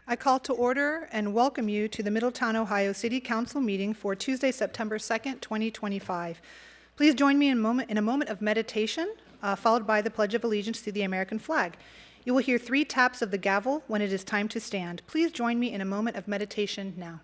I call to order and welcome you to the Middletown, Ohio City Council meeting for Tuesday, September 2nd, 2025. Please join me in a moment of meditation, followed by the Pledge of Allegiance to the American flag. You will hear 3 taps of the gavel when it is time to stand. Please join me in a moment of meditation now.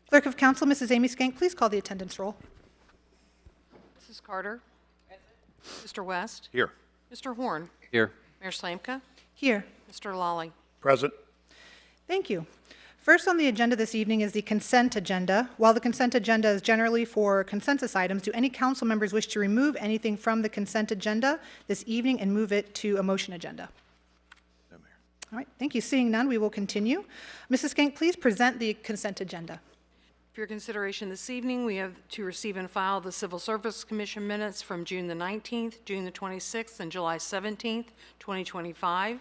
Clerk of Council, Mrs. Amy Skank, please call the attendance roll. Mrs. Carter. Mr. West. Here. Mr. Horn. Here. Mayor Slamka. Here. Mr. Lawley. Present. Thank you. First on the agenda this evening is the consent agenda. While the consent agenda is generally for consensus items, do any council members wish to remove anything from the consent agenda this evening and move it to a motion agenda? No, Mayor. All right, thank you. Seeing none, we will continue. Mrs. Skank, please present the consent agenda. For your consideration this evening, we have to receive and file the Civil Service Commission minutes from June the 19th, June the 26th, and July 17th, 2025,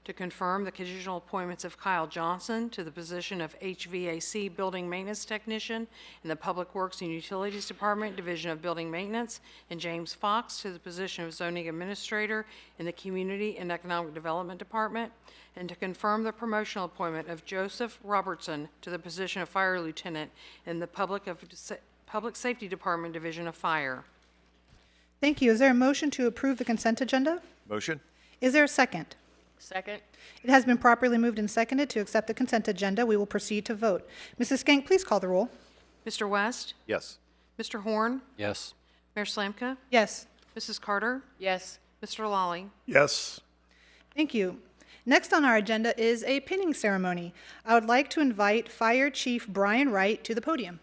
to confirm the conditional appointments of Kyle Johnson to the position of HVAC Building Maintenance Technician in the Public Works and Utilities Department, Division of Building Maintenance, and James Fox to the position of Zoning Administrator in the Community and Economic Development Department, and to confirm the promotional appointment of Joseph Robertson to the position of Fire Lieutenant in the Public Safety Department, Division of Fire. Thank you. Is there a motion to approve the consent agenda? Motion. Is there a second? Second. It has been properly moved and seconded to accept the consent agenda. We will proceed to vote. Mrs. Skank, please call the roll. Mr. West. Yes. Mr. Horn. Yes. Mayor Slamka. Yes. Mrs. Carter. Yes. Mr. Lawley. Yes. Thank you. Next on our agenda is a pinning ceremony. I would like to invite Fire Chief Brian Wright to the podium.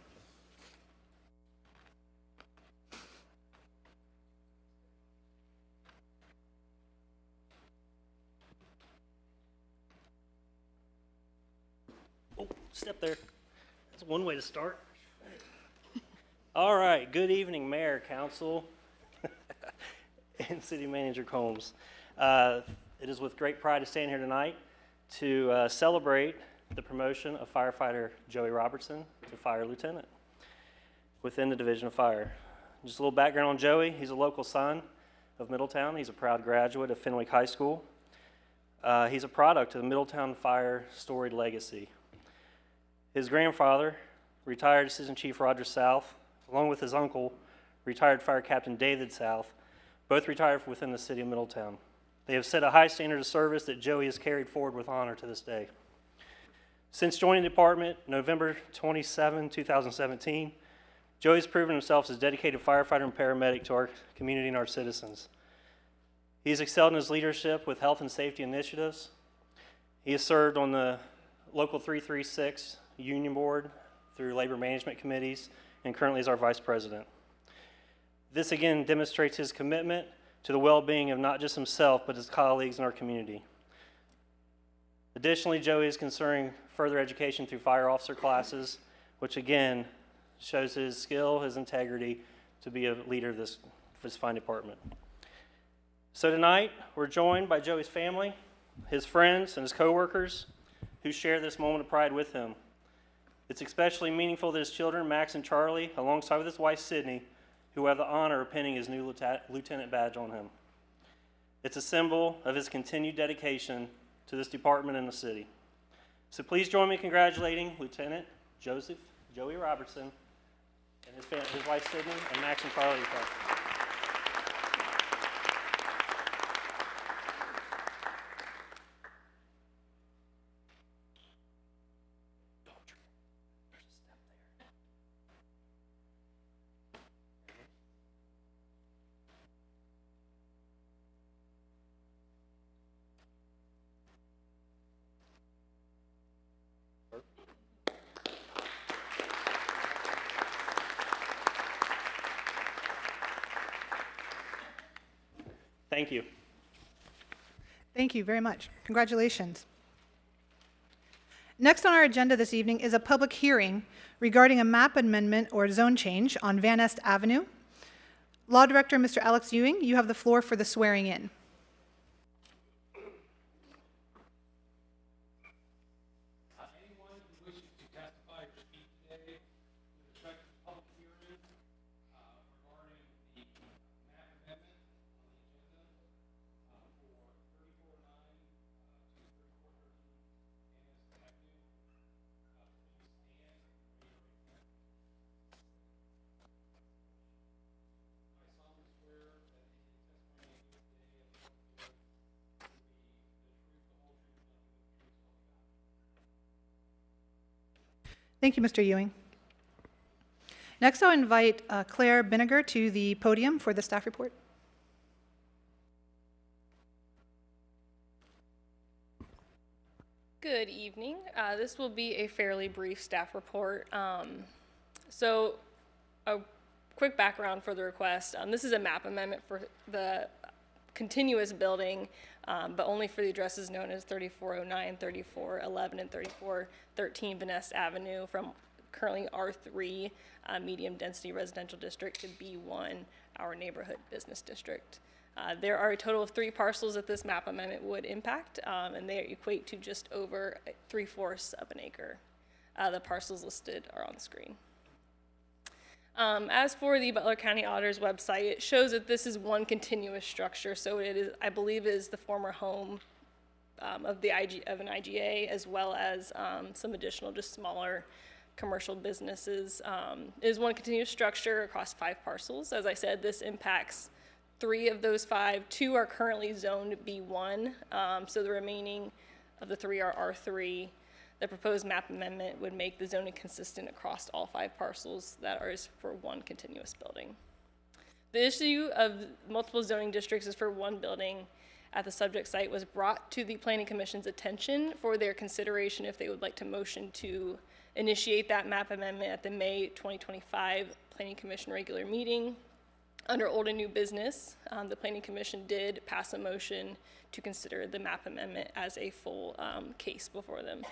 Oh, step there. That's one way to start. All right, good evening, Mayor, Council, and City Manager Combs. It is with great pride to stand here tonight to celebrate the promotion of firefighter Joey Robertson to Fire Lieutenant within the Division of Fire. Just a little background on Joey. He's a local son of Middletown. He's a proud graduate of Fenwick High School. He's a product of the Middletown Fire storied legacy. His grandfather, retired Assistant Chief Roger South, along with his uncle, retired Fire Captain David South, both retired within the city of Middletown. They have set a high standard of service that Joey has carried forward with honor to this day. Since joining the department November 27, 2017, Joey's proven himself as a dedicated firefighter and paramedic to our community and our citizens. He has excelled in his leadership with health and safety initiatives. He has served on the Local 336 Union Board through labor management committees and currently is our Vice President. This again demonstrates his commitment to the well-being of not just himself, but his colleagues in our community. Additionally, Joey is considering further education through fire officer classes, which again shows his skill, his integrity to be a leader of this fine department. So tonight, we're joined by Joey's family, his friends, and his coworkers who share this moment of pride with him. It's especially meaningful that his children, Max and Charlie, alongside with his wife, Sydney, who have the honor of pinning his new lieutenant badge on him. It's a symbol of his continued dedication to this department and the city. So please join me in congratulating Lieutenant Joey Robertson and his wife Sydney and Max and Charlie. Thank you. Thank you very much. Congratulations. Next on our agenda this evening is a public hearing regarding a map amendment or zone change on Van Nest Avenue. Law Director, Mr. Alex Ewing, you have the floor for the swearing in. Anyone who wishes to testify or speak today with respect to the public hearing regarding the map amendment on the agenda for 3409 to 3413 Van Nest Avenue, please stand and raise your right hand. I solemnly swear that the testimony I give today at the public hearing will be the truth, the whole truth, and nothing but the truth, so help me God. Thank you, Mr. Ewing. Next, I'll invite Claire Binniger to the podium for the staff report. Good evening. This will be a fairly brief staff report. So a quick background for the request. This is a map amendment for the continuous building, but only for the addresses known as 3409, 3411, and 3413 Van Nest Avenue from currently R3 medium density residential district to B1, our neighborhood business district. There are a total of 3 parcels that this map amendment would impact, and they equate to just over 3/4 of an acre. The parcels listed are on the screen. As for the Butler County Auditor's website, it shows that this is one continuous structure, so it is, I believe, is the former home of an IGA, as well as some additional, just smaller commercial businesses. It is one continuous structure across 5 parcels. As I said, this impacts 3 of those 5. 2 are currently zoned B1, so the remaining of the 3 are R3. The proposed map amendment would make the zoning consistent across all 5 parcels that are for one continuous building. The issue of multiple zoning districts is for one building at the subject site was brought to the Planning Commission's attention for their consideration if they would like to motion to initiate that map amendment at the May 2025 Planning Commission regular meeting. Under old and new business, the Planning Commission did pass a motion to consider the map amendment as a full case before them.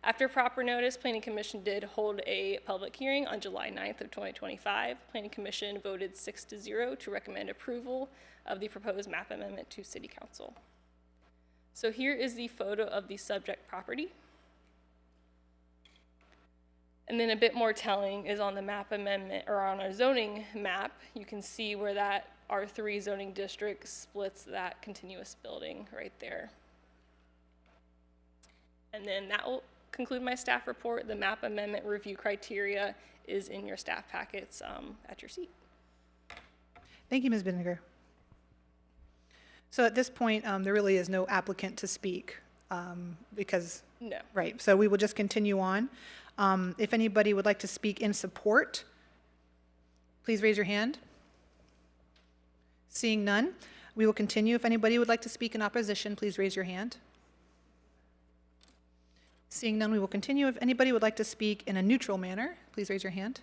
After proper notice, Planning Commission did hold a public hearing on July 9th of 2025. Planning Commission voted 6-0 to recommend approval of the proposed map amendment to City Council. So here is the photo of the subject property. And then a bit more telling is on the map amendment, or on our zoning map, you can see where that R3 zoning district splits that continuous building right there. And then that will conclude my staff report. The map amendment review criteria is in your staff packets at your seat. Thank you, Ms. Binniger. So at this point, there really is no applicant to speak because, No. right, so we will just continue on. If anybody would like to speak in support, please raise your hand. Seeing none, we will continue. If anybody would like to speak in opposition, please raise your hand. Seeing none, we will continue. If anybody would like to speak in a neutral manner, please raise your hand.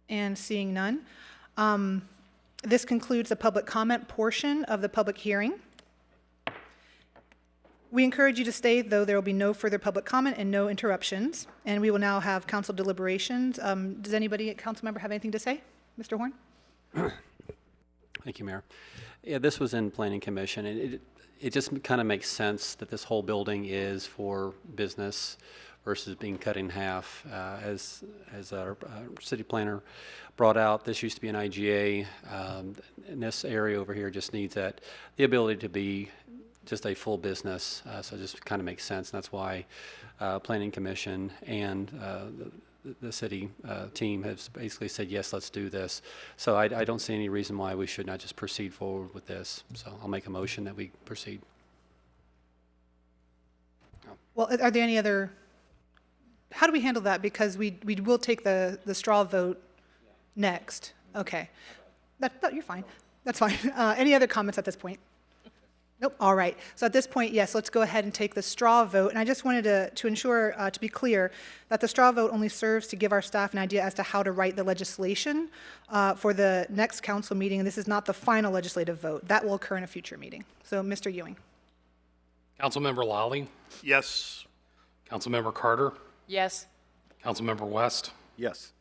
And seeing none, this concludes the public comment portion of the public hearing. We encourage you to stay, though there will be no further public comment and no interruptions. And we will now have council deliberations. Does anybody, council member, have anything to say? Mr. Horn? Thank you, Mayor. Yeah, this was in Planning Commission. It just kind of makes sense that this whole building is for business versus being cut in half. As our city planner brought out, this used to be an IGA, and this area over here just needs the ability to be just a full business, so it just kind of makes sense. And that's why Planning Commission and the city team has basically said, yes, let's do this. So I don't see any reason why we should not just proceed forward with this. So I'll make a motion that we proceed. Well, are there any other, how do we handle that? Because we will take the straw vote next. Okay. You're fine. That's fine. Any other comments at this point? Nope, all right. So at this point, yes, let's go ahead and take the straw vote. And I just wanted to ensure, to be clear, that the straw vote only serves to give our staff an idea as to how to write the legislation for the next council meeting, and this is not the final legislative vote. That will occur in a future meeting. So, Mr. Ewing. Councilmember Lally, Yes. Councilmember Carter, Yes. Councilmember West, Yes.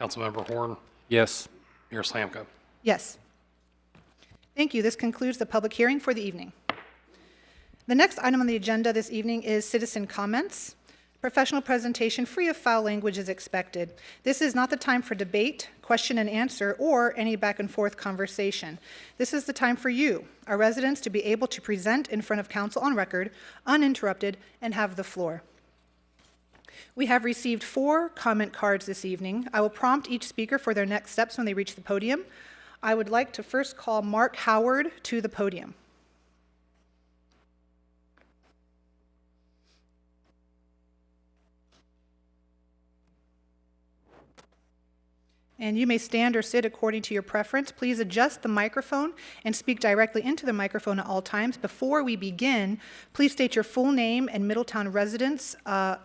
Councilmember Horn, Yes. Mayor Slamka. Yes. Thank you. This concludes the public hearing for the evening. The next item on the agenda this evening is citizen comments. Professional presentation free of foul language is expected. This is not the time for debate, question and answer, or any back and forth conversation. This is the time for you, our residents, to be able to present in front of council on record, uninterrupted, and have the floor. We have received 4 comment cards this evening. I will prompt each speaker for their next steps when they reach the podium. I would like to first call Mark Howard to the podium. And you may stand or sit according to your preference. Please adjust the microphone and speak directly into the microphone at all times. Before we begin, please state your full name and Middletown residential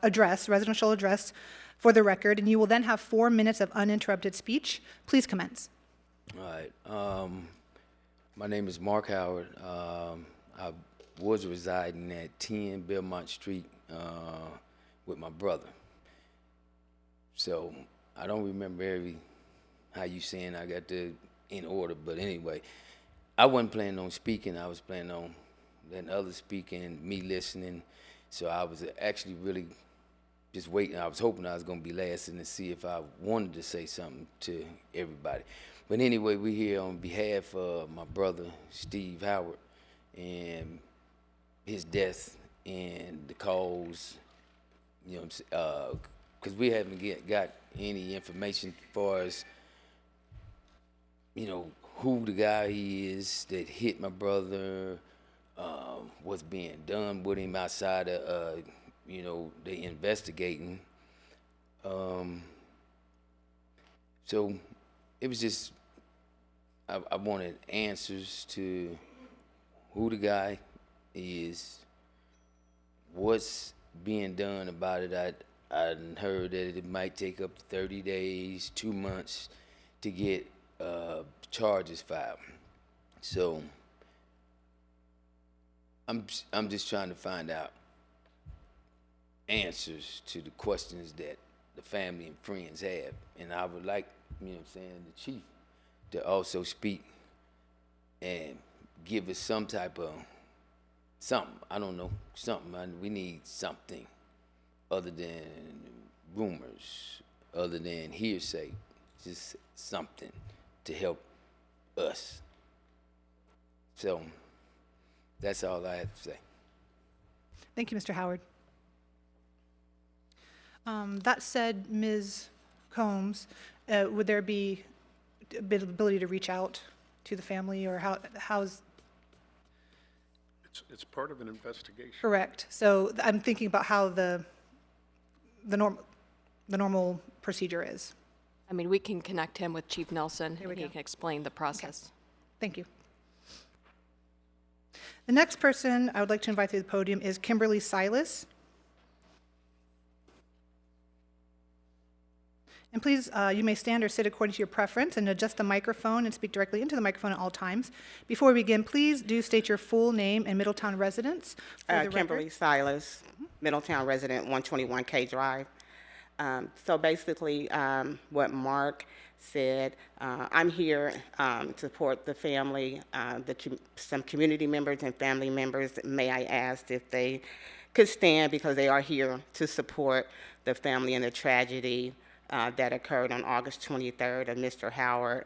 address for the record, and you will then have 4 minutes of uninterrupted speech. Please commence. All right. My name is Mark Howard. I was residing at 10 Belmont Street with my brother. So I don't remember how you saying I got the in order, but anyway, I wasn't planning on speaking. I was planning on letting others speak and me listening. So I was actually really just waiting. I was hoping I was going to be last and to see if I wanted to say something to everybody. But anyway, we're here on behalf of my brother, Steve Howard, and his death and the cause, you know, because we haven't got any information as far as, you know, who the guy is that hit my brother, what's being done with him outside of, you know, they investigating. So it was just, I wanted answers to who the guy is, what's being done about it. I heard that it might take up to 30 days, 2 months to get charges filed. So I'm just trying to find out answers to the questions that the family and friends have. And I would like, you know what I'm saying, the chief to also speak and give us some type of something. I don't know, something. We need something other than rumors, other than hearsay, just something to help us. So that's all I have to say. Thank you, Mr. Howard. That said, Ms. Combs, would there be ability to reach out to the family, or how's? It's part of an investigation. Correct. So I'm thinking about how the normal procedure is. I mean, we can connect him with Chief Nelson, There we and he go. can explain the process. Thank you. The next person I would like to invite to the podium is Kimberly Silas. And please, you may stand or sit according to your preference and adjust the microphone and speak directly into the microphone at all times. Before we begin, please do state your full name and Middletown residence for the Kimberly record. Silas, Middletown resident, 121 K Drive. So basically, what Mark said, I'm here to support the family, some community members and family members. May I ask if they could stand, because they are here to support the family and the tragedy that occurred on August 23rd of Mr. Howard,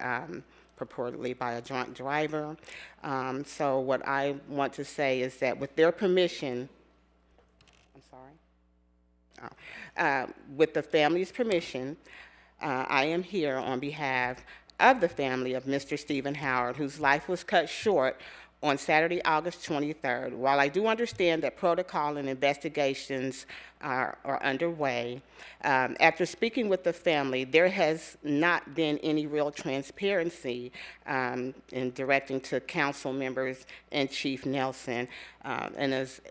purportedly by a drunk driver. So what I want to say is that with their permission, with the family's permission, I am here on behalf of the family of Mr. Stephen Howard, whose life was cut short on Saturday, August 23rd. While I do understand that protocol and investigations are underway. After speaking with the family, there has not been any real transparency in directing to council members and Chief Nelson. And as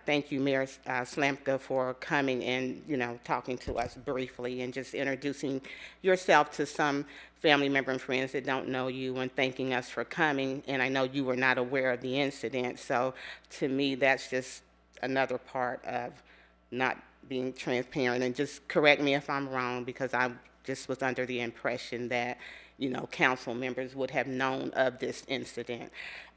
thank you, Mayor Slamka, for coming and talking to us briefly and just introducing yourself to some family member and friends that don't know you and thanking us for coming. And I know you were not aware of the incident, so to me that's just another part of not being transparent. And just correct me if I'm wrong, because I just was under the impression that council members would have known of this incident.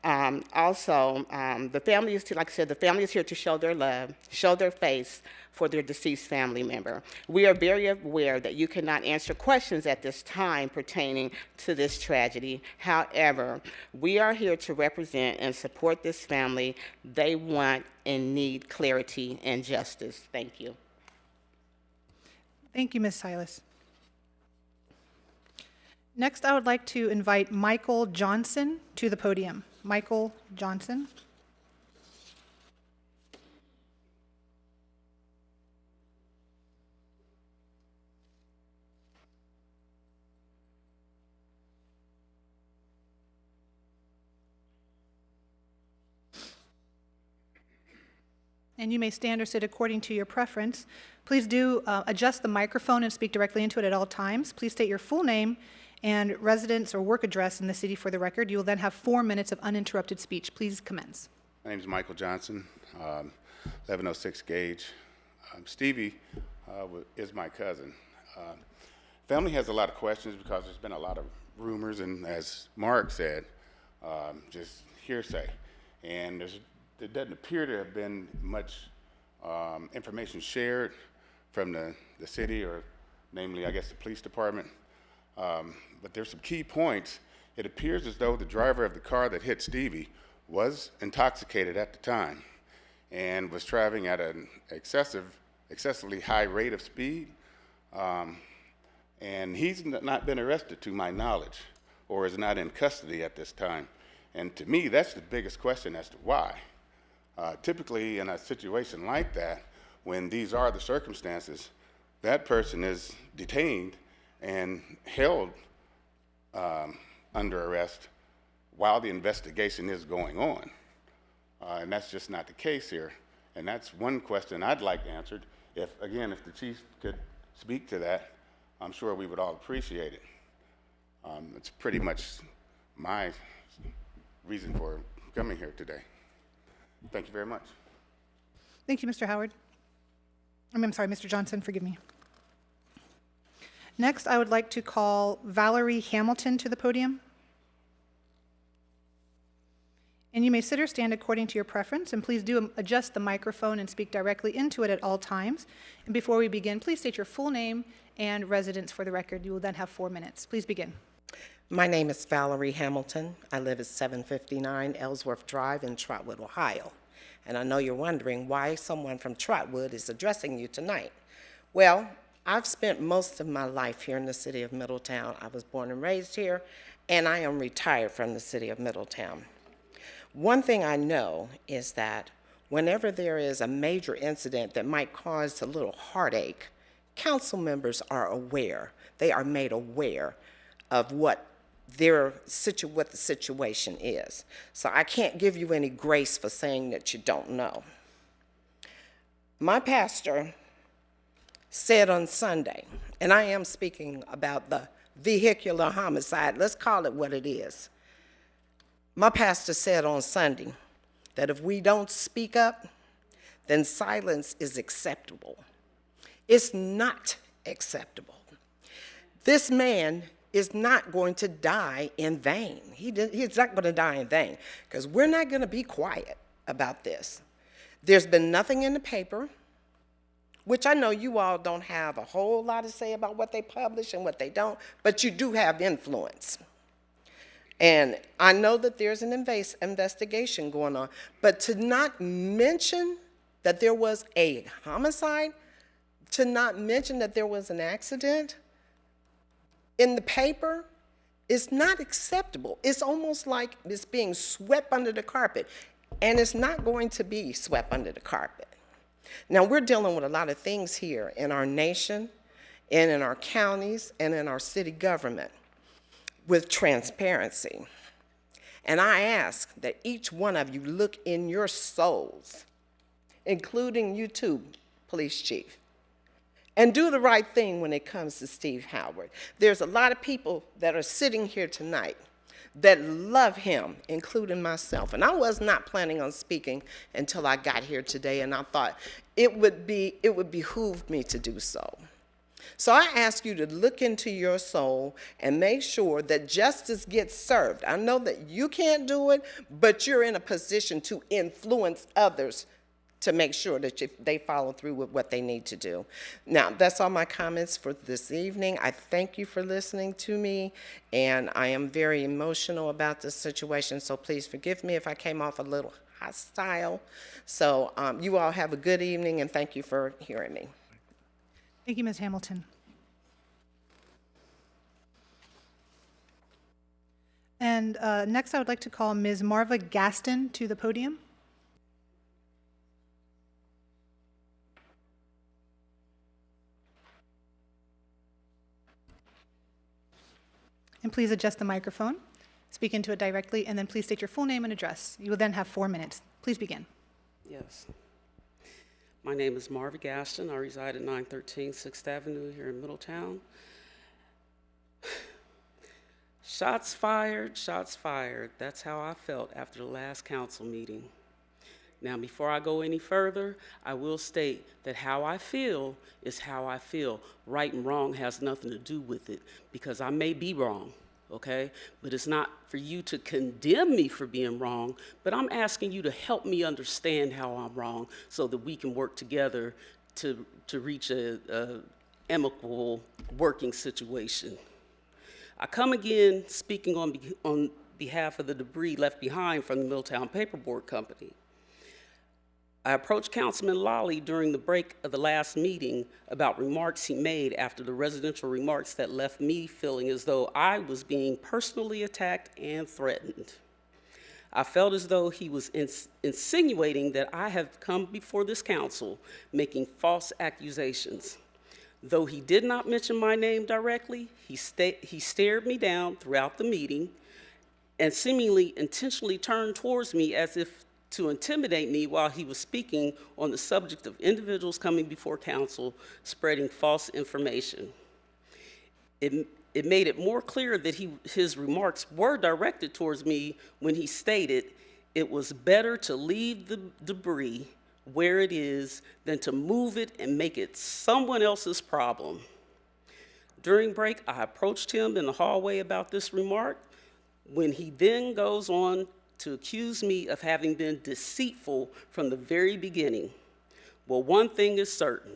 Also, the family is, like I said, the family is here to show their love, show their face for their deceased family member. We are very aware that you cannot answer questions at this time pertaining to this tragedy. However, we are here to represent and support this family. They want and need clarity and justice. Thank you. Thank you, Ms. Silas. Next, I would like to invite Michael Johnson to the podium. Michael Johnson. And you may stand or sit according to your preference. Please do adjust the microphone and speak directly into it at all times. Please state your full name and residence or work address in the city for the record. You will then have 4 minutes of uninterrupted speech. Please commence. My name is Michael Johnson, 1106 Gage. Stevie is my cousin. Family has a lot of questions because there's been a lot of rumors, and as Mark said, just hearsay. And there doesn't appear to have been much information shared from the city, or namely, I guess, the police department. But there's some key points. It appears as though the driver of the car that hit Stevie was intoxicated at the time and was traveling at an excessively high rate of speed. And he's not been arrested to my knowledge, or is not in custody at this time. And to me, that's the biggest question as to why. Typically, in a situation like that, when these are the circumstances, that person is detained and held under arrest while the investigation is going on. And that's just not the case here. And that's one question I'd like answered. If the chief could speak to that, I'm sure we would all appreciate it. It's pretty much my reason for coming here today. Thank you very much. Thank you, Mr. Howard. I'm sorry, Mr. Johnson, forgive me. Next, I would like to call Valerie Hamilton to the podium. And you may sit or stand according to your preference, and please do adjust the microphone and speak directly into it at all times. And before we begin, please state your full name and residence for the record. You will then have 4 minutes. Please begin. My name is Valerie Hamilton. I live at 759 Ellsworth Drive in Trotwood, Ohio. And I know you're wondering why someone from Trotwood is addressing you tonight. Well, I've spent most of my life here in the city of Middletown. I was born and raised here, and I am retired from the city of Middletown. One thing I know is that whenever there is a major incident that might cause a little heartache, council members are aware. They are made aware of what the situation is. So I can't give you any grace for saying that you don't know. My pastor said on Sunday, and I am speaking about the vehicular homicide, let's call it what it is. My pastor said on Sunday that if we don't speak up, then silence is acceptable. It's not acceptable. This man is not going to die in vain. He's not going to die in vain, because we're not going to be quiet about this. There's been nothing in the paper, which I know you all don't have a whole lot to say about what they publish and what they don't, but you do have influence. And I know that there's an investigation going on, but to not mention that there was a homicide, to not mention that there was an accident in the paper is not acceptable. It's almost like it's being swept under the carpet, and it's not going to be swept under the carpet. Now, we're dealing with a lot of things here in our nation and in our counties and in our city government with transparency. And I ask that each one of you look in your souls, including you too, police chief, and do the right thing when it comes to Steve Howard. There's a lot of people that are sitting here tonight that love him, including myself. And I was not planning on speaking until I got here today, and I thought it would behoove me to do so. So I ask you to look into your soul and make sure that justice gets served. I know that you can't do it, but you're in a position to influence others to make sure that they follow through with what they need to do. Now, that's all my comments for this evening. I thank you for listening to me, and I am very emotional about this situation, so please forgive me if I came off a little hostile. So you all have a good evening, and thank you for hearing me. Thank you, Ms. Hamilton. And next, I would like to call Ms. Marva Gaston to the podium. And please adjust the microphone, speak into it directly, and then please state your full name and address. You will then have 4 minutes. Please begin. Yes. My name is Marva Gaston. I reside at 913 6th Avenue here in Middletown. Shots fired, shots fired. That's how I felt after the last council meeting. Now, before I go any further, I will state that how I feel is how I feel. Right and wrong has nothing to do with it, because I may be wrong, okay? But it's not for you to condemn me for being wrong, but I'm asking you to help me understand how I'm wrong so that we can work together to reach a amicable working situation. I come again speaking on behalf of the debris left behind from the Middletown Paperboard Company. I approached Councilman Lally during the break of the last meeting about remarks he made after the residential remarks that left me feeling as though I was being personally attacked and threatened. I felt as though he was insinuating that I have come before this council making false accusations. Though he did not mention my name directly, he stared me down throughout the meeting and seemingly intentionally turned towards me as if to intimidate me while he was speaking on the subject of individuals coming before council spreading false information. It made it more clear that his remarks were directed towards me when he stated it was better to leave the debris where it is than to move it and make it someone else's problem. During break, I approached him in the hallway about this remark, when he then goes on to accuse me of having been deceitful from the very beginning. Well, one thing is certain.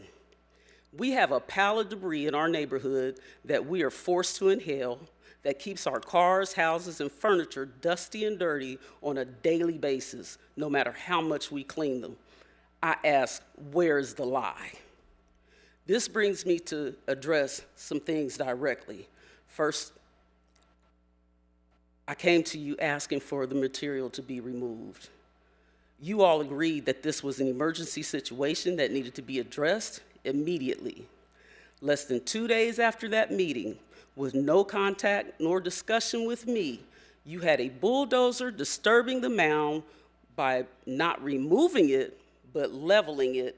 We have a pile of debris in our neighborhood that we are forced to inhale that keeps our cars, houses, and furniture dusty and dirty on a daily basis, no matter how much we clean them. I ask, where's the lie? This brings me to address some things directly. First, I came to you asking for the material to be removed. You all agreed that this was an emergency situation that needed to be addressed immediately. Less than 2 days after that meeting, with no contact nor discussion with me, you had a bulldozer disturbing the mound by not removing it, but leveling it,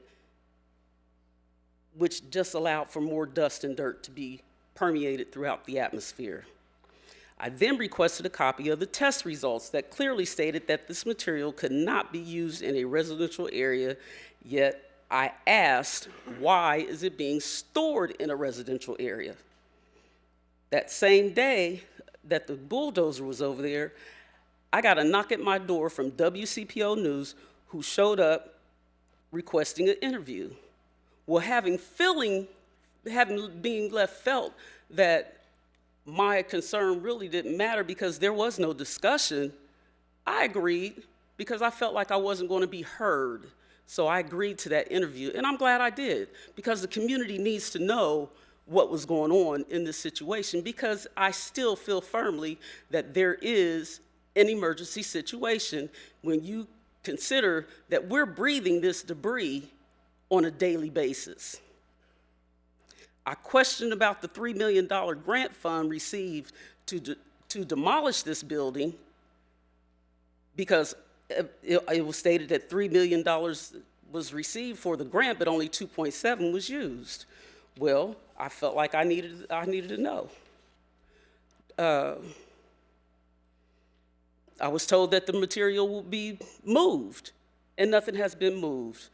which just allowed for more dust and dirt to be permeated throughout the atmosphere. I then requested a copy of the test results that clearly stated that this material could not be used in a residential area, yet I asked, why is it being stored in a residential area? That same day that the bulldozer was over there, I got a knock at my door from WCPO News, who showed up requesting an interview. Well, having being left felt that my concern really didn't matter because there was no discussion, I agreed because I felt like I wasn't going to be heard. So I agreed to that interview, and I'm glad I did, because the community needs to know what was going on in this situation, because I still feel firmly that there is an emergency situation when you consider that we're breathing this debris on a daily basis. I question about the $3 million grant fund received to demolish this building because it was stated that $3 million was received for the grant, but only 2.7 was used. Well, I felt like I needed to know. I was told that the material will be moved, and nothing has been moved.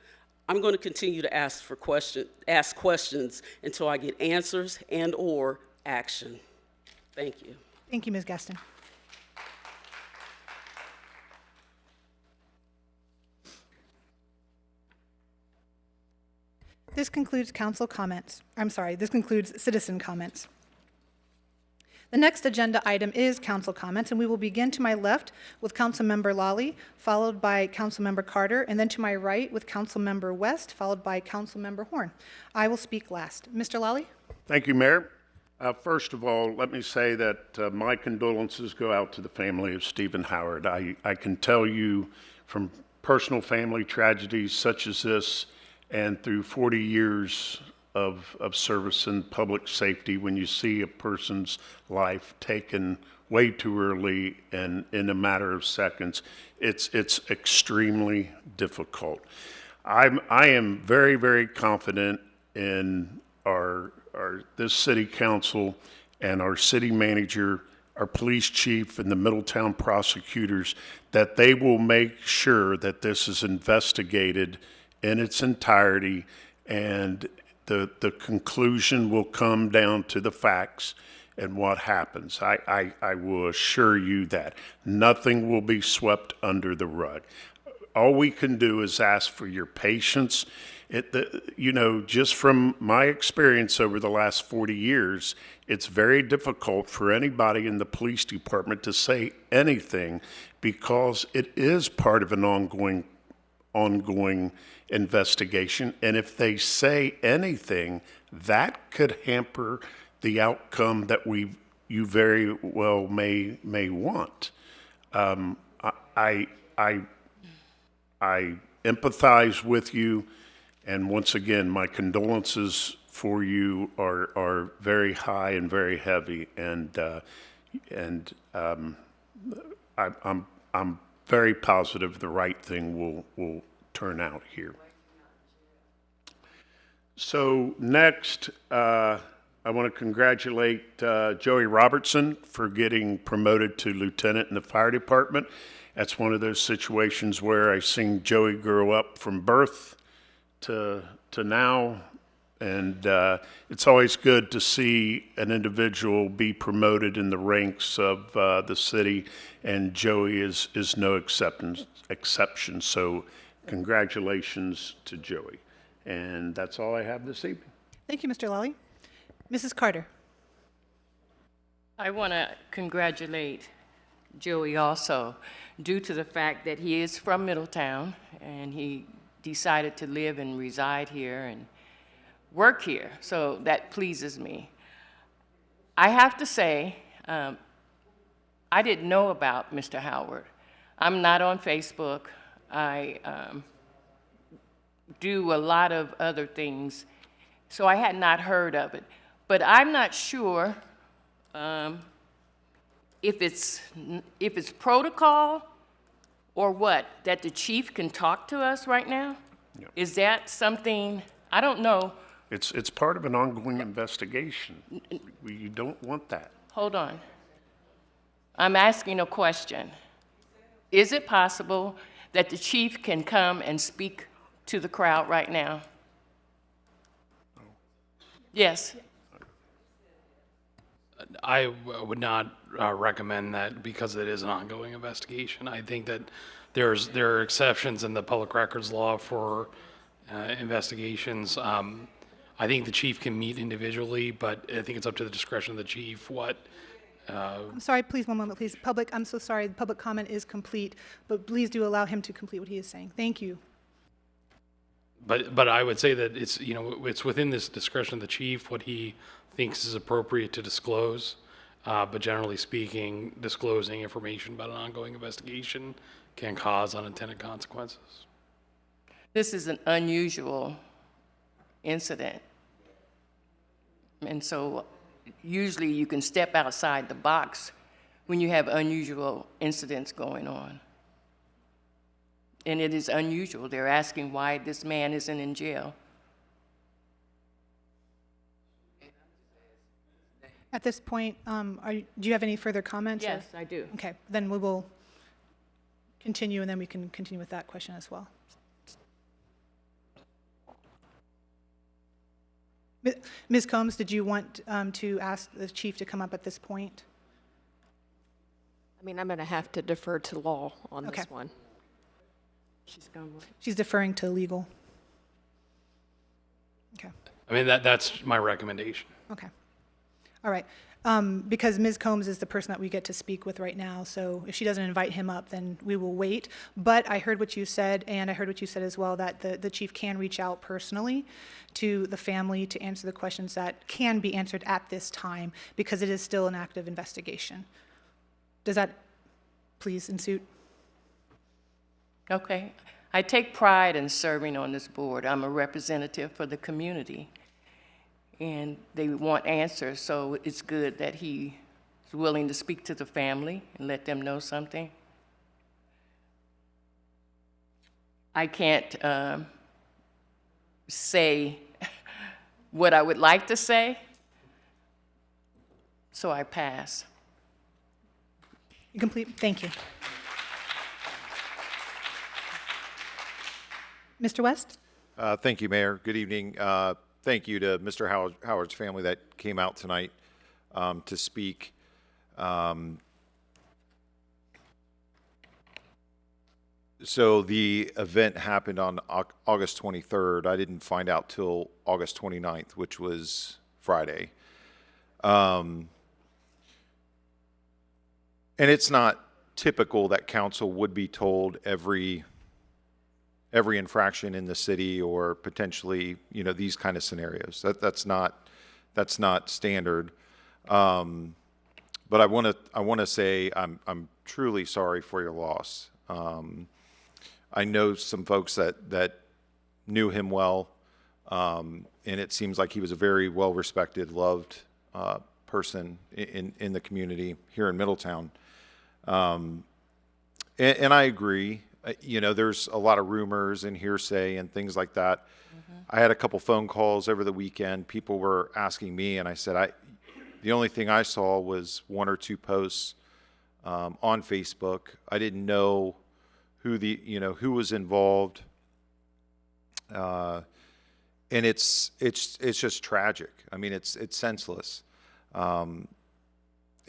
I'm going to continue to ask questions until I get answers and/or action. Thank you. Thank you, Ms. Gaston. This concludes council comments. I'm sorry, this concludes citizen comments. The next agenda item is council comments, and we will begin to my left with Councilmember Lawley, followed by Councilmember Carter, and then to my right with Councilmember West, followed by Councilmember Horn. I will speak last. Mr. Lawley? Thank you, Mayor. First of all, let me say that my condolences go out to the family of Stephen Howard. I can tell you from personal family tragedies such as this and through 40 years of service in public safety, when you see a person's life taken way too early and in a matter of seconds, it's extremely difficult. I am very, very confident in this city council and our city manager, our police chief, and the Middletown prosecutors, that they will make sure that this is investigated in its entirety, and the conclusion will come down to the facts and what happens. I will assure you that nothing will be swept under the rug. All we can do is ask for your patience. Just from my experience over the last 40 years, it's very difficult for anybody in the police department to say anything because it is part of an ongoing investigation. And if they say anything, that could hamper the outcome that you very well may want. I empathize with you, and once again, my condolences for you are very high and very heavy, and I'm very positive the right thing will turn out here. So next, I want to congratulate Joey Robertson for getting promoted to lieutenant in the fire department. That's one of those situations where I've seen Joey grow up from birth to now, and it's always good to see an individual be promoted in the ranks of the city, and Joey is no exception. So congratulations to Joey. And that's all I have this evening. Thank you, Mr. Lawley. Mrs. Carter? I want to congratulate Joey also, due to the fact that he is from Middletown and he decided to live and reside here and work here. So that pleases me. I have to say, I didn't know about Mr. Howard. I'm not on Facebook. I do a lot of other things, so I had not heard of it. But I'm not sure if it's protocol or what, that the chief can talk to us right now? Yeah. Is that something, I don't know. It's part of an ongoing investigation. You don't want that. Hold on. I'm asking a question. Is it possible that the chief can come and speak to the crowd right now? Yes. I would not recommend that because it is an ongoing investigation. I think that there are exceptions in the public records law for investigations. I think the chief can meet individually, but I think it's up to the discretion of the chief what. I'm sorry, please, one moment, please. Public, I'm so sorry, the public comment is complete, but please do allow him to complete what he is saying. Thank you. But I would say that it's within this discretion of the chief what he thinks is appropriate to disclose. But generally speaking, disclosing information about an ongoing investigation can cause unintended consequences. This is an unusual incident. And so usually you can step outside the box when you have unusual incidents going on. And it is unusual. They're asking why this man isn't in jail. At this point, do you have any further comments? or- Yes, I do. Okay, then we will continue, and then we can continue with that question as well. Ms. Combs, did you want to ask the chief to come up at this point? I mean, I'm going to have to defer to law on Okay. this one. She's gone. She's deferring to legal. Okay. I mean, that's my recommendation. Okay. All right. Because Ms. Combs is the person that we get to speak with right now, so if she doesn't invite him up, then we will wait. But I heard what you said, and I heard what you said as well, that the chief can reach out personally to the family to answer the questions that can be answered at this time, because it is still an active investigation. Does that please ensuite? Okay. I take pride in serving on this board. I'm a representative for the community, and they want answers, so it's good that he is willing to speak to the family and let them know something. I can't say what I would like to say, so I pass. You complete? Thank you. Mr. West? Thank you, Mayor. Good evening. Thank you to Mr. Howard's family that came out tonight to speak. So the event happened on August 23rd. I didn't find out till August 29th, which was Friday. And it's not typical that council would be told every infraction in the city, or potentially, you know, these kind of scenarios. That's not standard. But I want to say I'm truly sorry for your loss. I know some folks that knew him well, and it seems like he was a very well respected, loved person in the community here in Middletown. And I agree. You know, there's a lot of rumors and hearsay and things like that. I had a couple phone calls over the weekend. People were asking me, and I said, the only thing I saw was one or two posts on Facebook. I didn't know who was involved. And it's just tragic. I mean, it's senseless. And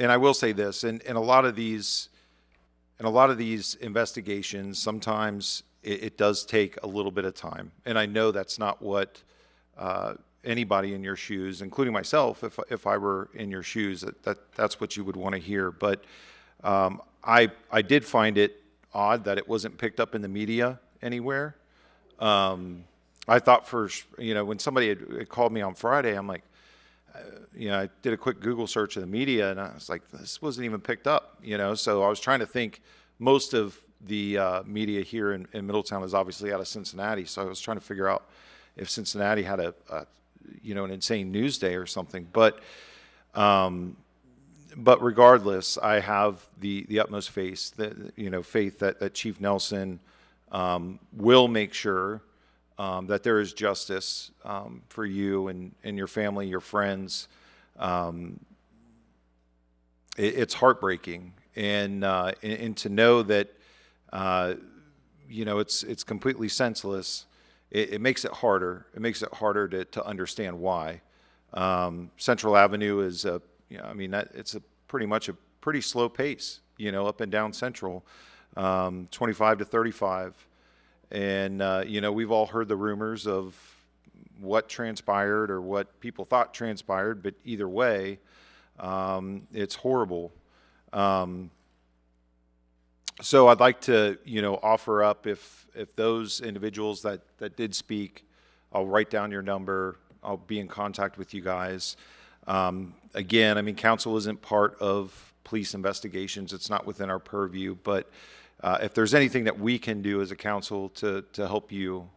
I will say this, in a lot of these investigations, sometimes it does take a little bit of time. And I know that's not what anybody in your shoes, including myself, if I were in your shoes, that's what you would want to hear. But I did find it odd that it wasn't picked up in the media anywhere. I thought when somebody had called me on Friday, I'm like, I did a quick Google search of the media, and I was like, this wasn't even picked up, So I was trying to think. Most of the media here in Middletown is obviously out of Cincinnati, so I was trying to figure out if Cincinnati had an insane news day or something. But regardless, I have the utmost faith that Chief Nelson will make sure that there is justice for you and your family, your friends. It's heartbreaking, and to know that it's completely senseless. It makes it harder. It makes it harder to understand why. Central Avenue is it's pretty much a pretty slow pace, up and down Central, 25 to 35. And, we've all heard the rumors of what transpired or what people thought transpired, but either way, it's horrible. So I'd like to, offer up if those individuals that did speak, I'll write down your number. I'll be in contact with you guys. Again, council isn't part of police investigations. It's not within our purview, but if there's anything that we can do as a council to help you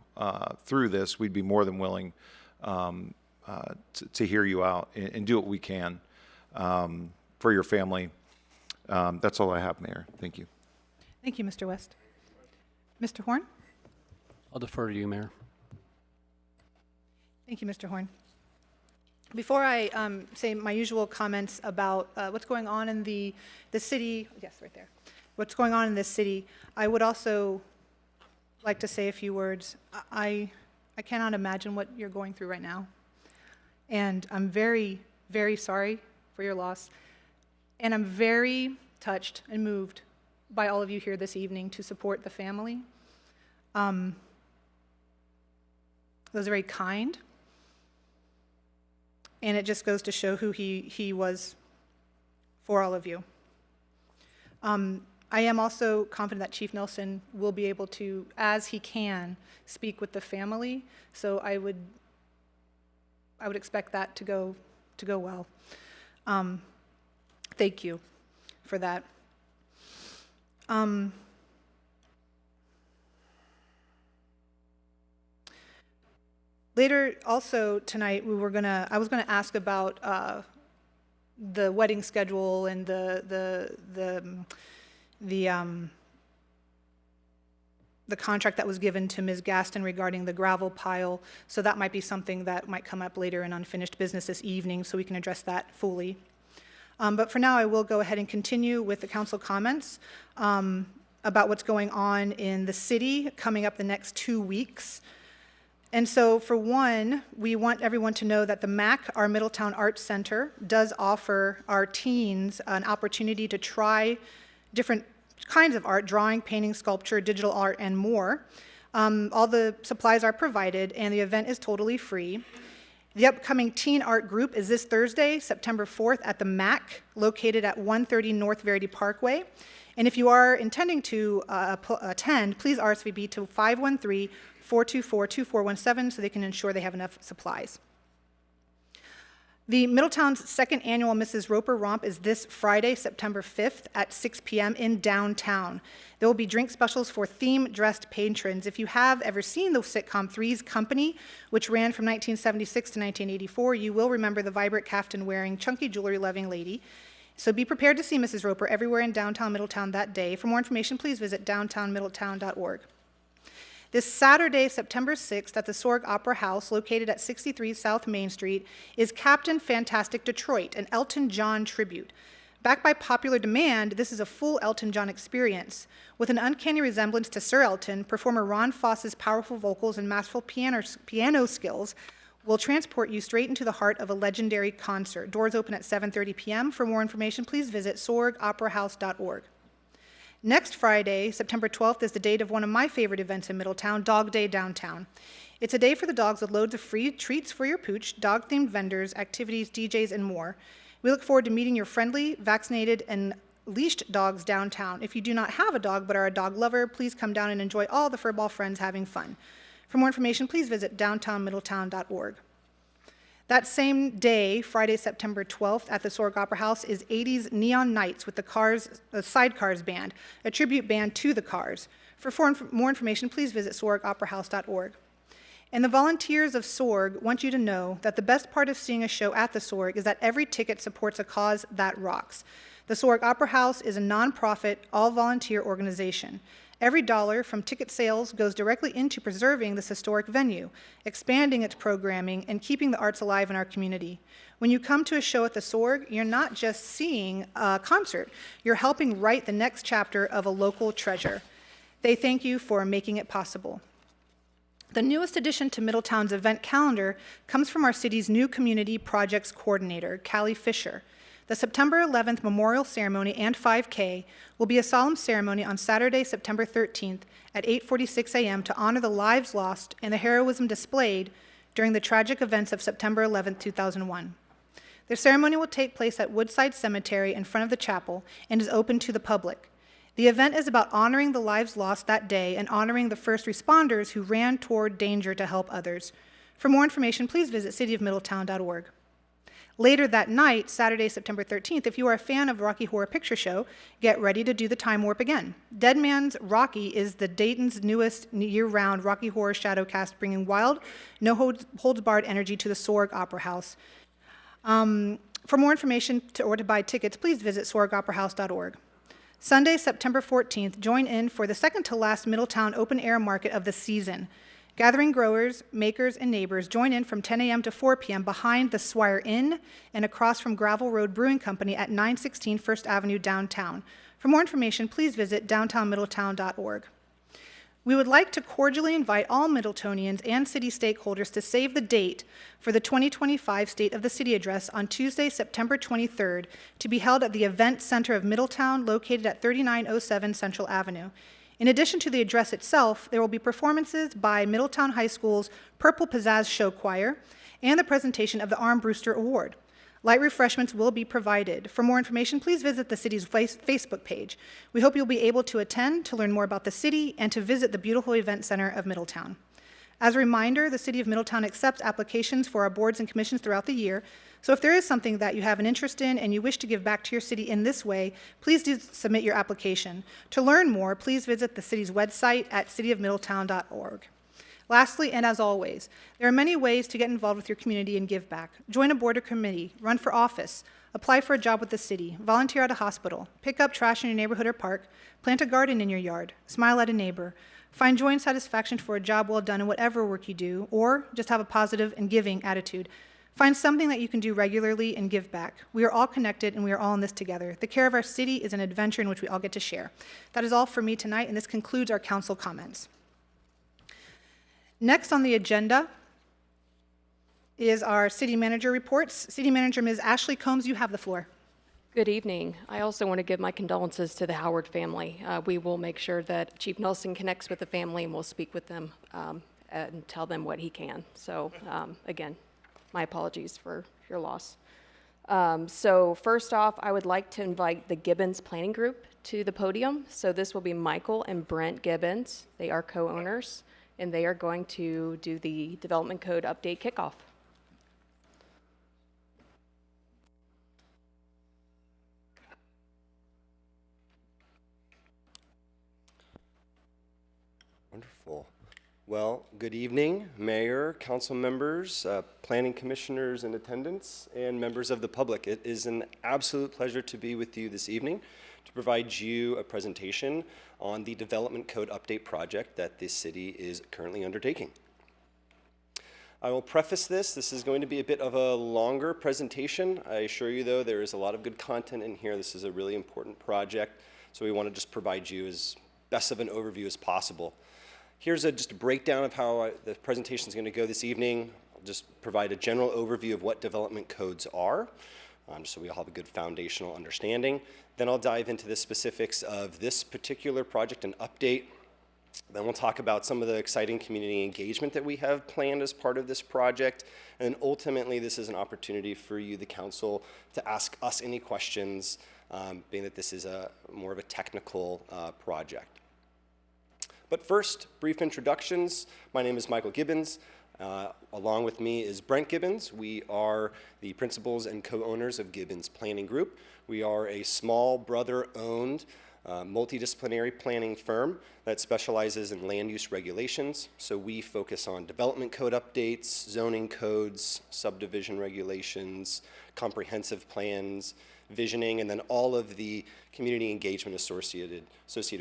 through this, we'd be more than willing to hear you out and do what we can for your family. That's all I have, Mayor. Thank you. Thank you, Mr. West. Mr. Horn? I'll defer to you, Mayor. Thank you, Mr. Horn. Before I say my usual comments about what's going on in the city, yes, right there, what's going on in this city, I would also like to say a few words. I cannot imagine what you're going through right now. And I'm very, very sorry for your loss. And I'm very touched and moved by all of you here this evening to support the family. That was very kind. And it just goes to show who he was for all of you. I am also confident that Chief Nelson will be able to, as he can, speak with the family. So I would expect that to go well. Thank you for that. Later, also tonight, I was gonna ask about the wedding schedule and the contract that was given to Ms. Gaston regarding the gravel pile. So that might be something that might come up later in unfinished business this evening, so we can address that fully. But for now, I will go ahead and continue with the council comments about what's going on in the city coming up the next 2 weeks. And so for one, we want everyone to know that the MAC, our Middletown Arts Center, does offer our teens an opportunity to try different kinds of art: drawing, painting, sculpture, digital art, and more. All the supplies are provided, and the event is totally free. The upcoming teen art group is this Thursday, September 4th, at the MAC, located at 130 North Verity Parkway. And if you are intending to attend, please RSVP to 513-424-2417 so they can ensure they have enough supplies. The Middletown's second annual Mrs. Roper Romp is this Friday, September 5th at 6 p.m. in downtown. There will be drink specials for theme-dressed patrons. If you have ever seen the sitcom Three's Company, which ran from 1976 to 1984, you will remember the vibrant kaftan-wearing, chunky jewelry-loving lady. So be prepared to see Mrs. Roper everywhere in downtown Middletown that day. For more information, please visit downtownmiddletown.org. This Saturday, September 6th, at the Sorg Opera House, located at 63 South Main Street, is Captain Fantastic Detroit, an Elton John tribute. Backed by popular demand, this is a full Elton John experience. With an uncanny resemblance to Sir Elton, performer Ron Foss's powerful vocals and masterful piano skills will transport you straight into the heart of a legendary concert. Doors open at 7:30 p.m. For more information, please visit sorgoperahouse.org. Next Friday, September 12th, is the date of one of my favorite events in Middletown, Dog Day Downtown. It's a day for the dogs with loads of free treats for your pooch, dog-themed vendors, activities, DJs, and more. We look forward to meeting your friendly, vaccinated, and leashed dogs downtown. If you do not have a dog but are a dog lover, please come down and enjoy all the furball friends having fun. For more information, please visit downtownmiddletown.org. That same day, Friday, September 12th, at the Sorg Opera House is 80s Neon Nights with the Sidecars Band, a tribute band to the Cars. For more information, please visit sorgoperahouse.org. And the volunteers of Sorg want you to know that the best part of seeing a show at the Sorg is that every ticket supports a cause that rocks. The Sorg Opera House is a nonprofit, all-volunteer organization. Every dollar from ticket sales goes directly into preserving this historic venue, expanding its programming, and keeping the arts alive in our community. When you come to a show at the Sorg, you're not just seeing a concert, you're helping write the next chapter of a local treasure. They thank you for making it possible. The newest addition to Middletown's event calendar comes from our city's new community projects coordinator, Callie Fisher. The September 11th memorial ceremony and 5K will be a solemn ceremony on Saturday, September 13th at 8:46 a.m. to honor the lives lost and the heroism displayed during the tragic events of September 11th, 2001. The ceremony will take place at Woodside Cemetery in front of the chapel and is open to the public. The event is about honoring the lives lost that day and honoring the first responders who ran toward danger to help others. For more information, please visit cityofmiddletown.org. Later that night, Saturday, September 13th, if you are a fan of Rocky Horror Picture Show, get ready to do the time warp again. Dead Man's Rocky is the Dayton's newest year-round Rocky Horror Shadowcast, bringing wild, no-holds-barred energy to the Sorg Opera House. For more information or to buy tickets, please visit sorgoperahouse.org. Sunday, September 14th, join in for the second-to-last Middletown open-air market of the season. Gathering growers, makers, and neighbors join in from 10 a.m. to 4 p.m. behind the Swire Inn and across from Gravel Road Brewing Company at 916 First Avenue downtown. For more information, please visit downtownmiddletown.org. We would like to cordially invite all Middletonians and city stakeholders to save the date for the 2025 State of the City Address on Tuesday, September 23rd, to be held at the Event Center of Middletown, located at 3907 Central Avenue. In addition to the address itself, there will be performances by Middletown High School's Purple Pizzazz Show Choir and the presentation of the Armbruster Award. Light refreshments will be provided. For more information, please visit the city's Facebook page. We hope you'll be able to attend to learn more about the city and to visit the beautiful event center of Middletown. As a reminder, the City of Middletown accepts applications for our boards and commissions throughout the year, so if there is something that you have an interest in and you wish to give back to your city in this way, please do submit your application. To learn more, please visit the city's website at cityofmiddletown.org. Lastly, and as always, there are many ways to get involved with your community and give back. Join a board or committee, run for office, apply for a job with the city, volunteer at a hospital, pick up trash in your neighborhood or park, plant a garden in your yard, smile at a neighbor, find joy and satisfaction for a job well done in whatever work you do, or just have a positive and giving attitude. Find something that you can do regularly and give back. We are all connected and we are all in this together. The care of our city is an adventure in which we all get to share. That is all for me tonight, and this concludes our council comments. Next on the agenda is our city manager reports. City Manager Ms. Ashley Combs, you have the floor. Good evening. I also want to give my condolences to the Howard family. We will make sure that Chief Nelson connects with the family and we'll speak with them and tell them what he can. So again, my apologies for your loss. So first off, I would like to invite the Gibbons Planning Group to the podium. So this will be Michael and Brent Gibbons. They are co-owners, and they are going to do the Development Code Update Kickoff. Wonderful. Well, good evening, Mayor, council members, planning commissioners in attendance, and members of the public. It is an absolute pleasure to be with you this evening to provide you a presentation on the Development Code Update project that this city is currently undertaking. I will preface this. This is going to be a bit of a longer presentation. I assure you, though, there is a lot of good content in here. This is a really important project, so we want to just provide you as best of an overview as possible. Here's just a breakdown of how the presentation is going to go this evening. I'll just provide a general overview of what development codes are, just so we all have a good foundational understanding. Then I'll dive into the specifics of this particular project and update. Then we'll talk about some of the exciting community engagement that we have planned as part of this project. And ultimately, this is an opportunity for you, the council, to ask us any questions, being that this is more of a technical project. But first, brief introductions. My name is Michael Gibbons. Along with me is Brent Gibbons. We are the principals and co-owners of Gibbons Planning Group. We are a small brother-owned multidisciplinary planning firm that specializes in land use regulations. So we focus on development code updates, zoning codes, subdivision regulations, comprehensive plans, visioning, and then all of the community engagement associated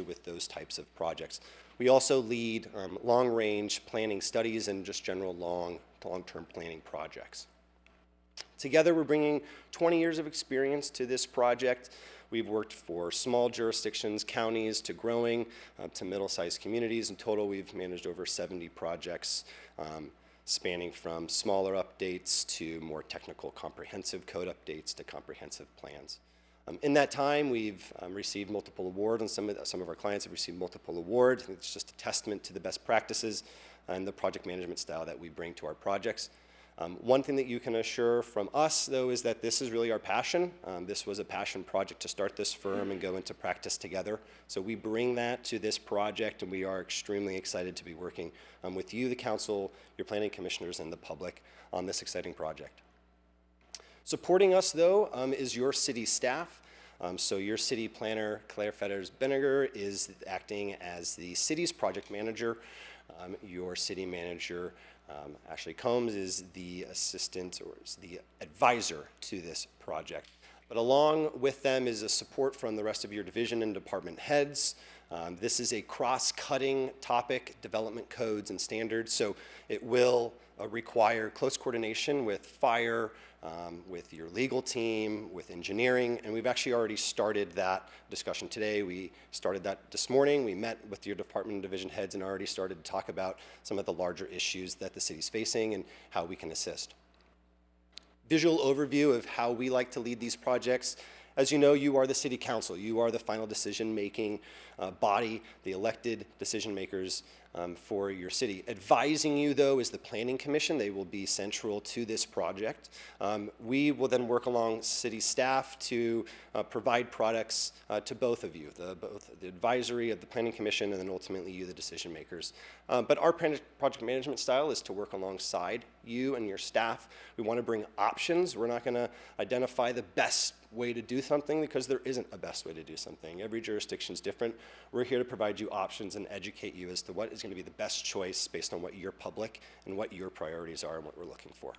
with those types of projects. We also lead long-range planning studies and just general long-term planning projects. Together, we're bringing 20 years of experience to this project. We've worked for small jurisdictions, counties, to growing, to middle-sized communities. In total, we've managed over 70 projects, spanning from smaller updates to more technical comprehensive code updates to comprehensive plans. In that time, we've received multiple awards, and some of our clients have received multiple awards. It's just a testament to the best practices and the project management style that we bring to our projects. One thing that you can assure from us, though, is that this is really our passion. This was a passion project to start this firm and go into practice together. So we bring that to this project, and we are extremely excited to be working with you, the council, your planning commissioners, and the public on this exciting project. Supporting us, though, is your city staff. So your city planner, Claire Fetters-Benninger, is acting as the city's project manager. Your city manager, Ashley Combs, is the assistant or is the advisor to this project. But along with them is a support from the rest of your division and department heads. This is a cross-cutting topic, development codes and standards, so it will require close coordination with fire, with your legal team, with engineering, and we've actually already started that discussion today. We started that this morning. We met with your department and division heads and already started to talk about some of the larger issues that the city's facing and how we can assist. Visual overview of how we like to lead these projects. As you know, you are the city council. You are the final decision-making body, the elected decision makers for your city. Advising you, though, is the Planning Commission. They will be central to this project. We will then work along city staff to provide products to both of you, both the advisory of the Planning Commission and then ultimately you, the decision makers. But our project management style is to work alongside you and your staff. We want to bring options. We're not going to identify the best way to do something because there isn't a best way to do something. Every jurisdiction is different. We're here to provide you options and educate you as to what is going to be the best choice based on what your public and what your priorities are and what we're looking for.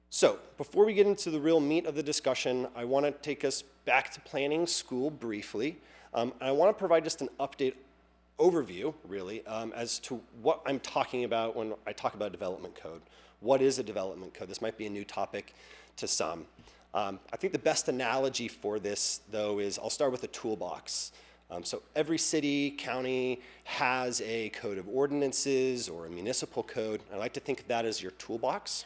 So before we get into the real meat of the discussion, I want to take us back to planning school briefly. And I want to provide just an update overview, really, as to what I'm talking about when I talk about development code. What is a development code? This might be a new topic to some. I think the best analogy for this, though, is I'll start with a toolbox. So every city, county has a code of ordinances or a municipal code. I like to think of that as your toolbox.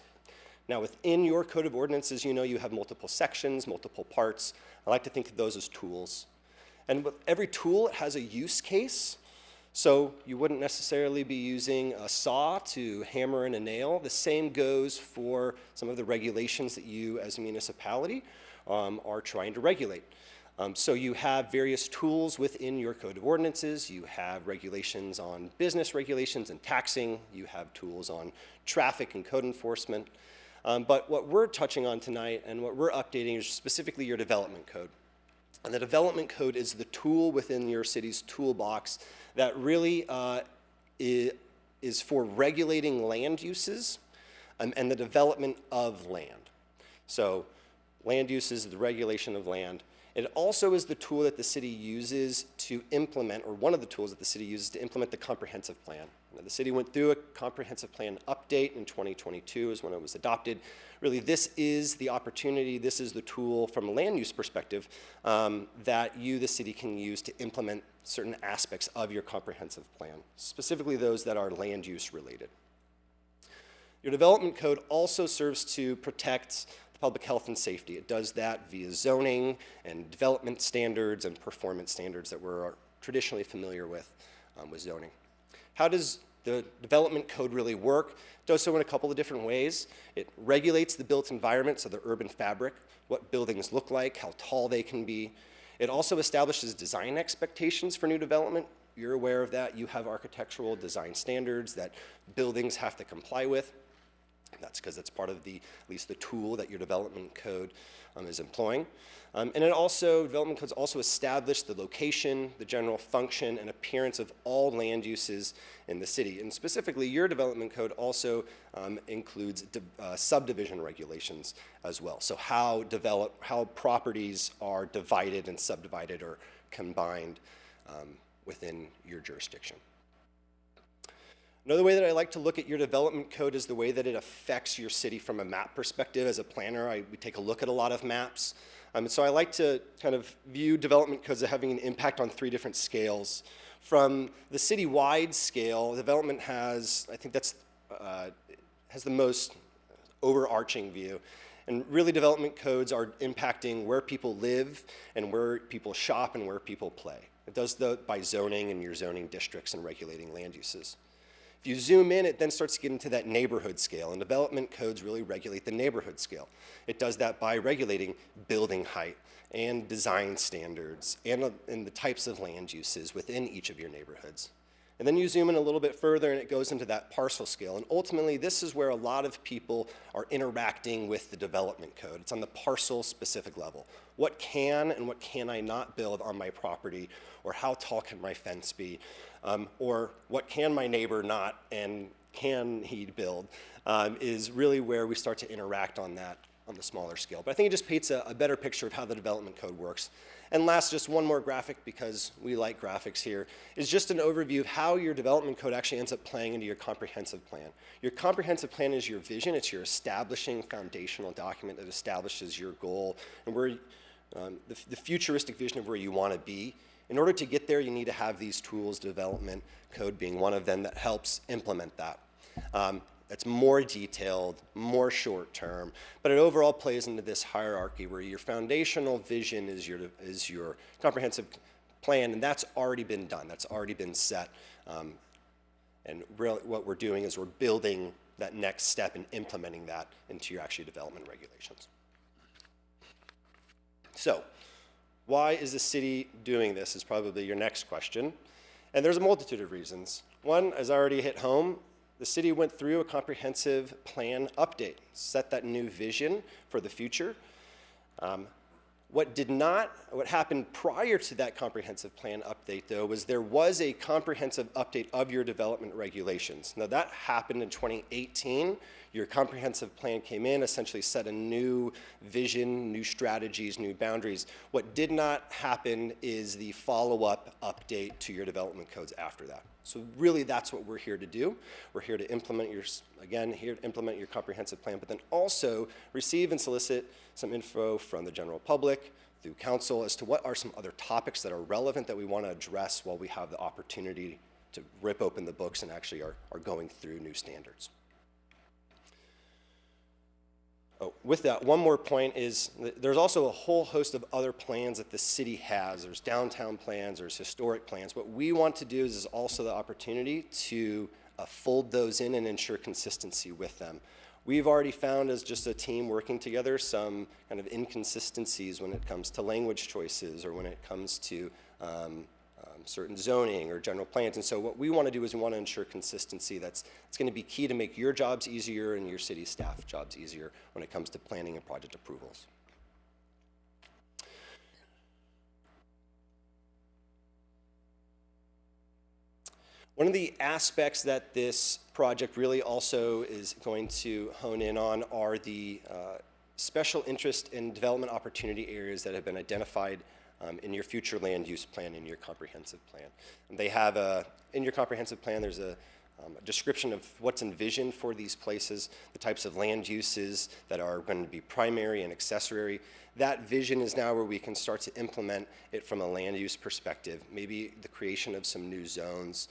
Now, within your code of ordinances, you know you have multiple sections, multiple parts. I like to think of those as tools. And with every tool, it has a use case. So you wouldn't necessarily be using a saw to hammer in a nail. The same goes for some of the regulations that you as a municipality are trying to regulate. So you have various tools within your code of ordinances. You have regulations on business regulations and taxing. You have tools on traffic and code enforcement. But what we're touching on tonight and what we're updating is specifically your development code. And the development code is the tool within your city's toolbox that really is for regulating land uses and the development of land. So land use is the regulation of land. It also is the tool that the city uses to implement, or one of the tools that the city uses to implement the comprehensive plan. Now, the city went through a comprehensive plan update in 2022 is when it was adopted. Really, this is the opportunity, this is the tool from a land use perspective that you, the city, can use to implement certain aspects of your comprehensive plan, specifically those that are land use related. Your development code also serves to protect public health and safety. It does that via zoning and development standards and performance standards that we're traditionally familiar with zoning. How does the development code really work? It does so in a couple of different ways. It regulates the built environment, so the urban fabric, what buildings look like, how tall they can be. It also establishes design expectations for new development. You're aware of that. You have architectural design standards that buildings have to comply with. That's because it's part of at least the tool that your development code is employing. And development codes also establish the location, the general function, and appearance of all land uses in the city. And specifically, your development code also includes subdivision regulations as well. So how properties are divided and subdivided or combined within your jurisdiction. Another way that I like to look at your development code is the way that it affects your city from a map perspective. As a planner, we take a look at a lot of maps. So I like to kind of view development codes as having an impact on 3 different scales. From the city-wide scale, development has, I think that's, has the most overarching view. And really, development codes are impacting where people live and where people shop and where people play. It does that by zoning and your zoning districts and regulating land uses. If you zoom in, it then starts to get into that neighborhood scale, and development codes really regulate the neighborhood scale. It does that by regulating building height and design standards and the types of land uses within each of your neighborhoods. And then you zoom in a little bit further and it goes into that parcel scale. And ultimately, this is where a lot of people are interacting with the development code. It's on the parcel specific level. What can and what can I not build on my property? Or how tall can my fence be? Or what can my neighbor not and can he build? Is really where we start to interact on that on the smaller scale. But I think it just paints a better picture of how the development code works. And last, just one more graphic, because we like graphics here, is just an overview of how your development code actually ends up playing into your comprehensive plan. Your comprehensive plan is your vision. It's your establishing foundational document that establishes your goal and where the futuristic vision of where you want to be. In order to get there, you need to have these tools, development code being one of them, that helps implement that. It's more detailed, more short term, but it overall plays into this hierarchy where your foundational vision is your comprehensive plan, and that's already been done, that's already been set. And really what we're doing is we're building that next step and implementing that into your actual development regulations. So, why is the city doing this is probably your next question. And there's a multitude of reasons. One, as I already hit home, the city went through a comprehensive plan update, set that new vision for the future. What happened prior to that comprehensive plan update, though, was there was a comprehensive update of your development regulations. Now, that happened in 2018. Your comprehensive plan came in, essentially set a new vision, new strategies, new boundaries. What did not happen is the follow-up update to your development codes after that. So really, that's what we're here to do. We're here to implement your comprehensive plan, but then also receive and solicit some info from the general public through council as to what are some other topics that are relevant that we want to address while we have the opportunity to rip open the books and actually are going through new standards. Oh, with that, one more point is there's also a whole host of other plans that the city has. There's downtown plans, there's historic plans. What we want to do is also the opportunity to fold those in and ensure consistency with them. We've already found, as just a team working together, some kind of inconsistencies when it comes to language choices or when it comes to certain zoning or general plans. And so what we want to do is we want to ensure consistency. It's going to be key to make your jobs easier and your city staff jobs easier when it comes to planning and project approvals. One of the aspects that this project really also is going to hone in on are the special interest and development opportunity areas that have been identified in your future land use plan, in your comprehensive plan. And they have in your comprehensive plan, there's a description of what's envisioned for these places, the types of land uses that are going to be primary and accessory. That vision is now where we can start to implement it from a land use perspective, maybe the creation of some new zones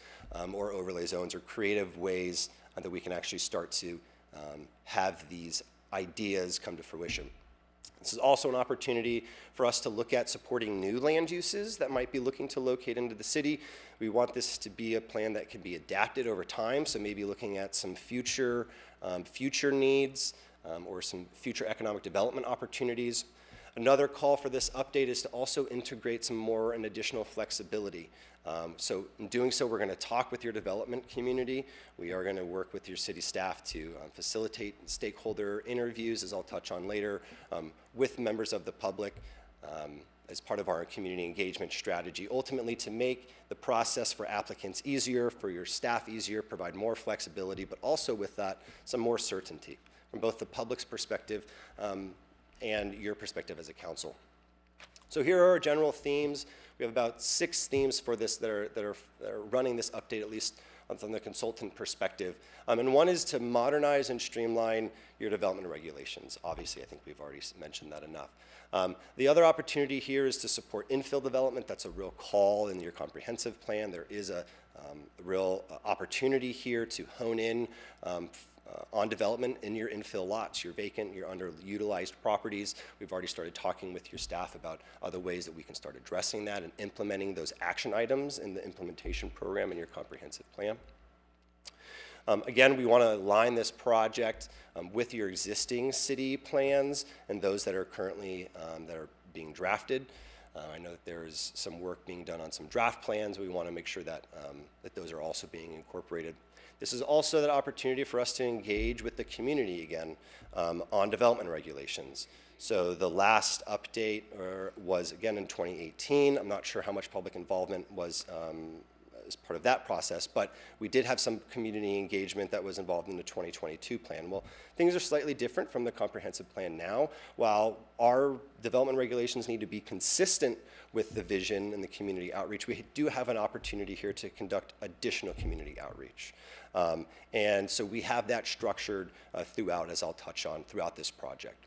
or overlay zones or creative ways that we can actually start to have these ideas come to fruition. This is also an opportunity for us to look at supporting new land uses that might be looking to locate into the city. We want this to be a plan that can be adapted over time, so maybe looking at some future needs or some future economic development opportunities. Another call for this update is to also integrate some more and additional flexibility. So in doing so, we're going to talk with your development community. We are going to work with your city staff to facilitate stakeholder interviews, as I'll touch on later, with members of the public as part of our community engagement strategy, ultimately to make the process for applicants easier, for your staff easier, provide more flexibility, but also with that, some more certainty from both the public's perspective and your perspective as a council. So here are our general themes. We have about 6 themes for this that are running this update, at least from the consultant perspective. And one is to modernize and streamline your development regulations. Obviously, I think we've already mentioned that enough. The other opportunity here is to support infill development. That's a real call in your comprehensive plan. There is a real opportunity here to hone in on development in your infill lots, your vacant, your underutilized properties. We've already started talking with your staff about other ways that we can start addressing that and implementing those action items in the implementation program in your comprehensive plan. Again, we want to align this project with your existing city plans and those that are currently that are being drafted. I know that there is some work being done on some draft plans. We want to make sure that, that those are also being incorporated. This is also the opportunity for us to engage with the community again on development regulations. So the last update was again in 2018. I'm not sure how much public involvement was as part of that process, but we did have some community engagement that was involved in the 2022 plan. Well, things are slightly different from the comprehensive plan now. While our development regulations need to be consistent with the vision and the community outreach, we do have an opportunity here to conduct additional community outreach. And so we have that structured throughout, as I'll touch on, throughout this project.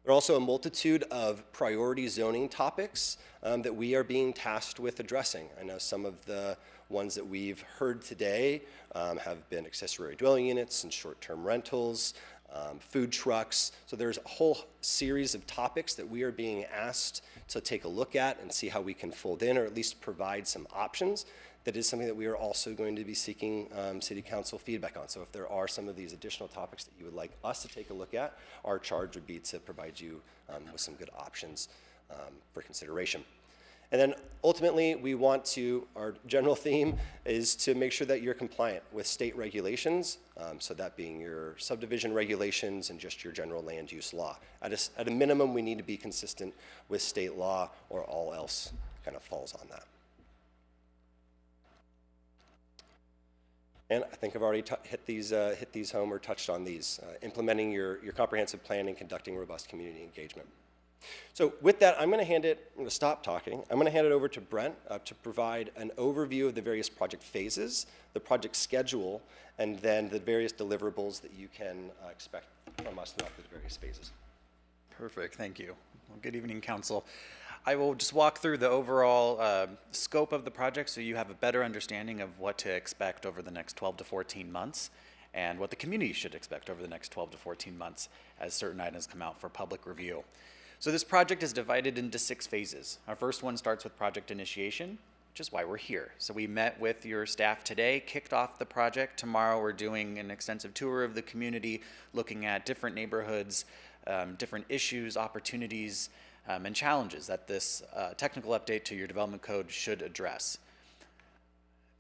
There are also a multitude of priority zoning topics that we are being tasked with addressing. I know some of the ones that we've heard today have been accessory dwelling units and short-term rentals, food trucks. So there's a whole series of topics that we are being asked to take a look at and see how we can fold in or at least provide some options. That is something that we are also going to be seeking City Council feedback on. So if there are some of these additional topics that you would like us to take a look at, our charge would be to provide you with some good options for consideration. And then ultimately, we want to, our general theme is to make sure that you're compliant with state regulations, so that being your subdivision regulations and just your general land use law. At a minimum, we need to be consistent with state law, or all else kind of falls on that. And I think I've already hit these home or touched on these. Implementing your comprehensive plan and conducting robust community engagement. So with that, I'm going to stop talking. I'm going to hand it over to Brent to provide an overview of the various project phases, the project schedule, and then the various deliverables that you can expect from us throughout the various phases. Perfect, thank you. Well, good evening, Council. I will just walk through the overall scope of the project so you have a better understanding of what to expect over the next 12 to 14 months and what the community should expect over the next 12 to 14 months as certain items come out for public review. So this project is divided into 6 phases. Our first one starts with project initiation, which is why we're here. So we met with your staff today, kicked off the project. Tomorrow we're doing an extensive tour of the community, looking at different neighborhoods, different issues, opportunities, and challenges that this technical update to your development code should address.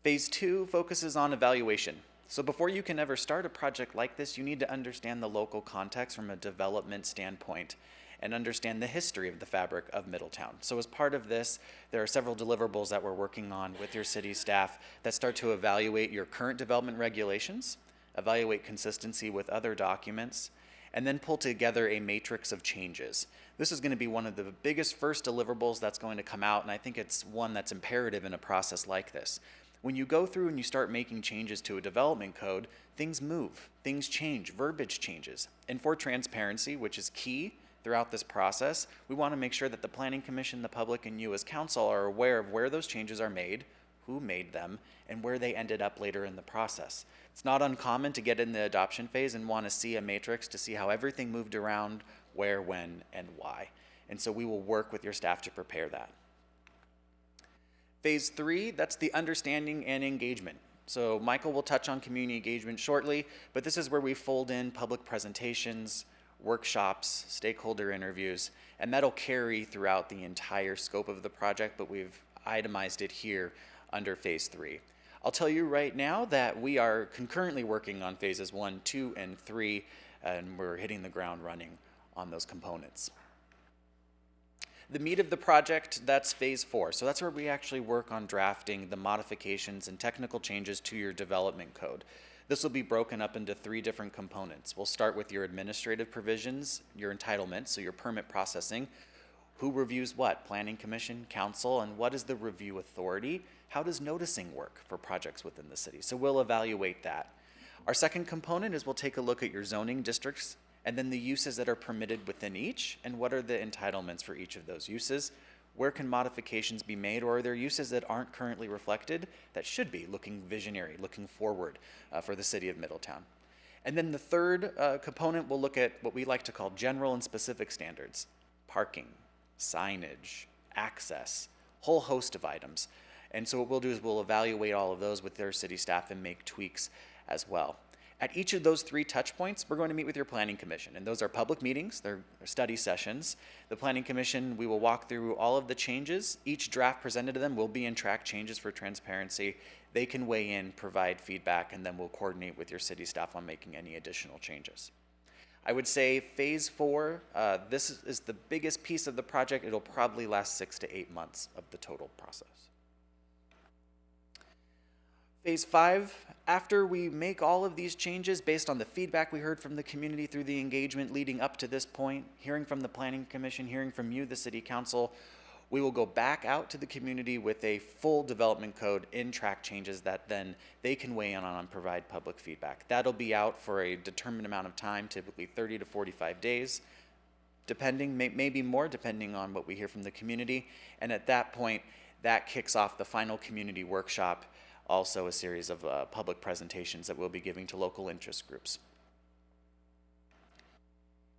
Phase 2 focuses on evaluation. So before you can ever start a project like this, you need to understand the local context from a development standpoint and understand the history of the fabric of Middletown. So as part of this, there are several deliverables that we're working on with your city staff that start to evaluate your current development regulations, evaluate consistency with other documents, and then pull together a matrix of changes. This is going to be one of the biggest first deliverables that's going to come out, and I think it's one that's imperative in a process like this. When you go through and you start making changes to a development code, things move, things change, verbiage changes. And for transparency, which is key throughout this process, we want to make sure that the Planning Commission, the public, and you as council are aware of where those changes are made, who made them, and where they ended up later in the process. It's not uncommon to get in the adoption phase and want to see a matrix to see how everything moved around, where, when, and why. And so we will work with your staff to prepare that. Phase 3, that's the understanding and engagement. So Michael will touch on community engagement shortly, but this is where we fold in public presentations, workshops, stakeholder interviews, and that'll carry throughout the entire scope of the project, but we've itemized it here under phase 3. I'll tell you right now that we are concurrently working on phases 1, 2, and 3, and we're hitting the ground running on those components. The meat of the project, that's phase 4. So that's where we actually work on drafting the modifications and technical changes to your development code. This will be broken up into 3 different components. We'll start with your administrative provisions, your entitlements, so your permit processing. Who reviews what? Planning Commission, Council, and what is the review authority? How does noticing work for projects within the city? So we'll evaluate that. Our second component is we'll take a look at your zoning districts and then the uses that are permitted within each, and what are the entitlements for each of those uses. Where can modifications be made, or are there uses that aren't currently reflected that should be, looking visionary, looking forward for the city of Middletown. And then the third component, we'll look at what we like to call general and specific standards: parking, signage, access, whole host of items. And so what we'll do is we'll evaluate all of those with their city staff and make tweaks as well. At each of those 3 touch points, we're going to meet with your planning commission, and those are public meetings, they're study sessions. The planning commission, we will walk through all of the changes. Each draft presented to them will be in track changes for transparency. They can weigh in, provide feedback, and then we'll coordinate with your city staff on making any additional changes. I would say phase 4, this is the biggest piece of the project. It'll probably last 6 to 8 months of the total process. Phase 5, after we make all of these changes based on the feedback we heard from the community through the engagement leading up to this point, hearing from the Planning Commission, hearing from you, the City Council, we will go back out to the community with a full development code in track changes that then they can weigh in on and provide public feedback. That'll be out for a determined amount of time, typically 30 to 45 days, depending, maybe more, depending on what we hear from the community. And at that point, that kicks off the final community workshop, also a series of public presentations that we'll be giving to local interest groups.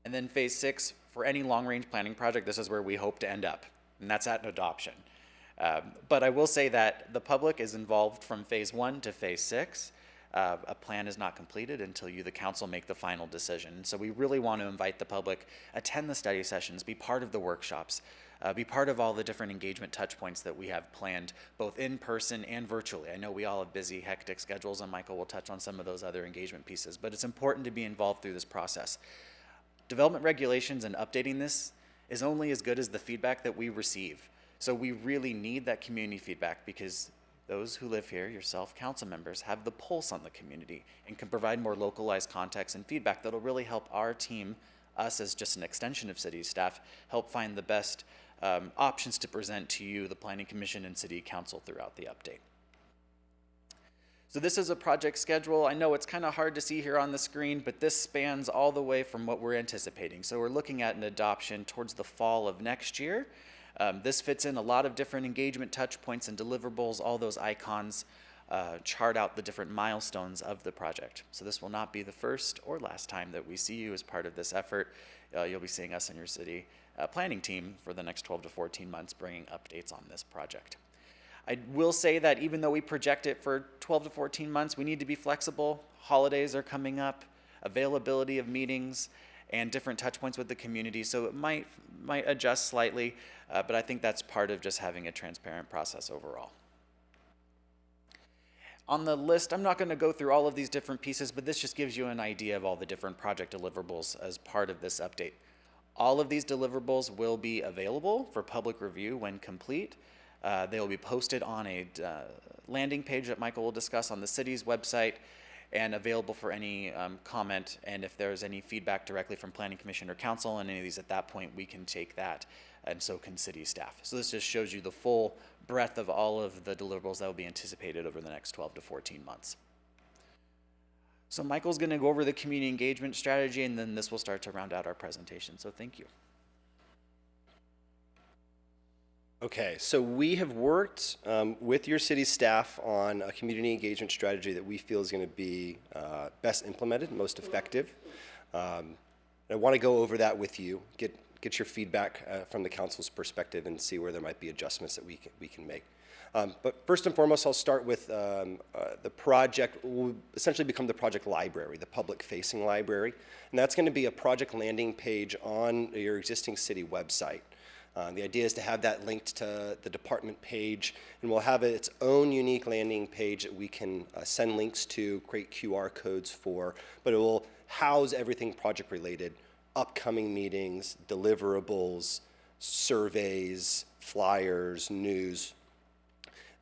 And then phase 6, for any long-range planning project, this is where we hope to end up, and that's at an adoption. But I will say that the public is involved from phase 1 to phase 6. A plan is not completed until you, the council, make the final decision. So we really want to invite the public, attend the study sessions, be part of the workshops, be part of all the different engagement touch points that we have planned, both in person and virtually. I know we all have busy, hectic schedules, and Michael will touch on some of those other engagement pieces, but it's important to be involved through this process. Development regulations and updating this is only as good as the feedback that we receive. So we really need that community feedback, because those who live here, yourself, council members, have the pulse on the community and can provide more localized context and feedback that'll really help our team, us as just an extension of city staff, help find the best options to present to you, the Planning Commission and City Council, throughout the update. So this is a project schedule. I know it's kind of hard to see here on the screen, but this spans all the way from what we're anticipating. So we're looking at an adoption towards the fall of next year. This fits in a lot of different engagement touch points and deliverables. All those icons chart out the different milestones of the project. So this will not be the first or last time that we see you as part of this effort. You'll be seeing us and your city planning team for the next 12 to 14 months bringing updates on this project. I will say that even though we project it for 12 to 14 months, we need to be flexible. Holidays are coming up, availability of meetings, and different touch points with the community, so it might adjust slightly, but I think that's part of just having a transparent process overall. On the list, I'm not going to go through all of these different pieces, but this just gives you an idea of all the different project deliverables as part of this update. All of these deliverables will be available for public review when complete. They will be posted on a landing page that Michael will discuss on the city's website, and available for any comment, and if there's any feedback directly from Planning Commission or Council on any of these at that point, we can take that, and so can city staff. So this just shows you the full breadth of all of the deliverables that will be anticipated over the next 12 to 14 months. So Michael's going to go over the community engagement strategy, and then this will start to round out our presentation, so thank you. Okay, so we have worked with your city staff on a community engagement strategy that we feel is going to be best implemented, most effective. I want to go over that with you, get your feedback from the council's perspective, and see where there might be adjustments that we can make. But first and foremost, I'll start with the project will essentially become the project library, the public-facing library, and that's going to be a project landing page on your existing city website. The idea is to have that linked to the department page, and we'll have its own unique landing page that we can send links to, create QR codes for, but it will house everything project related, upcoming meetings, deliverables, surveys, flyers, news.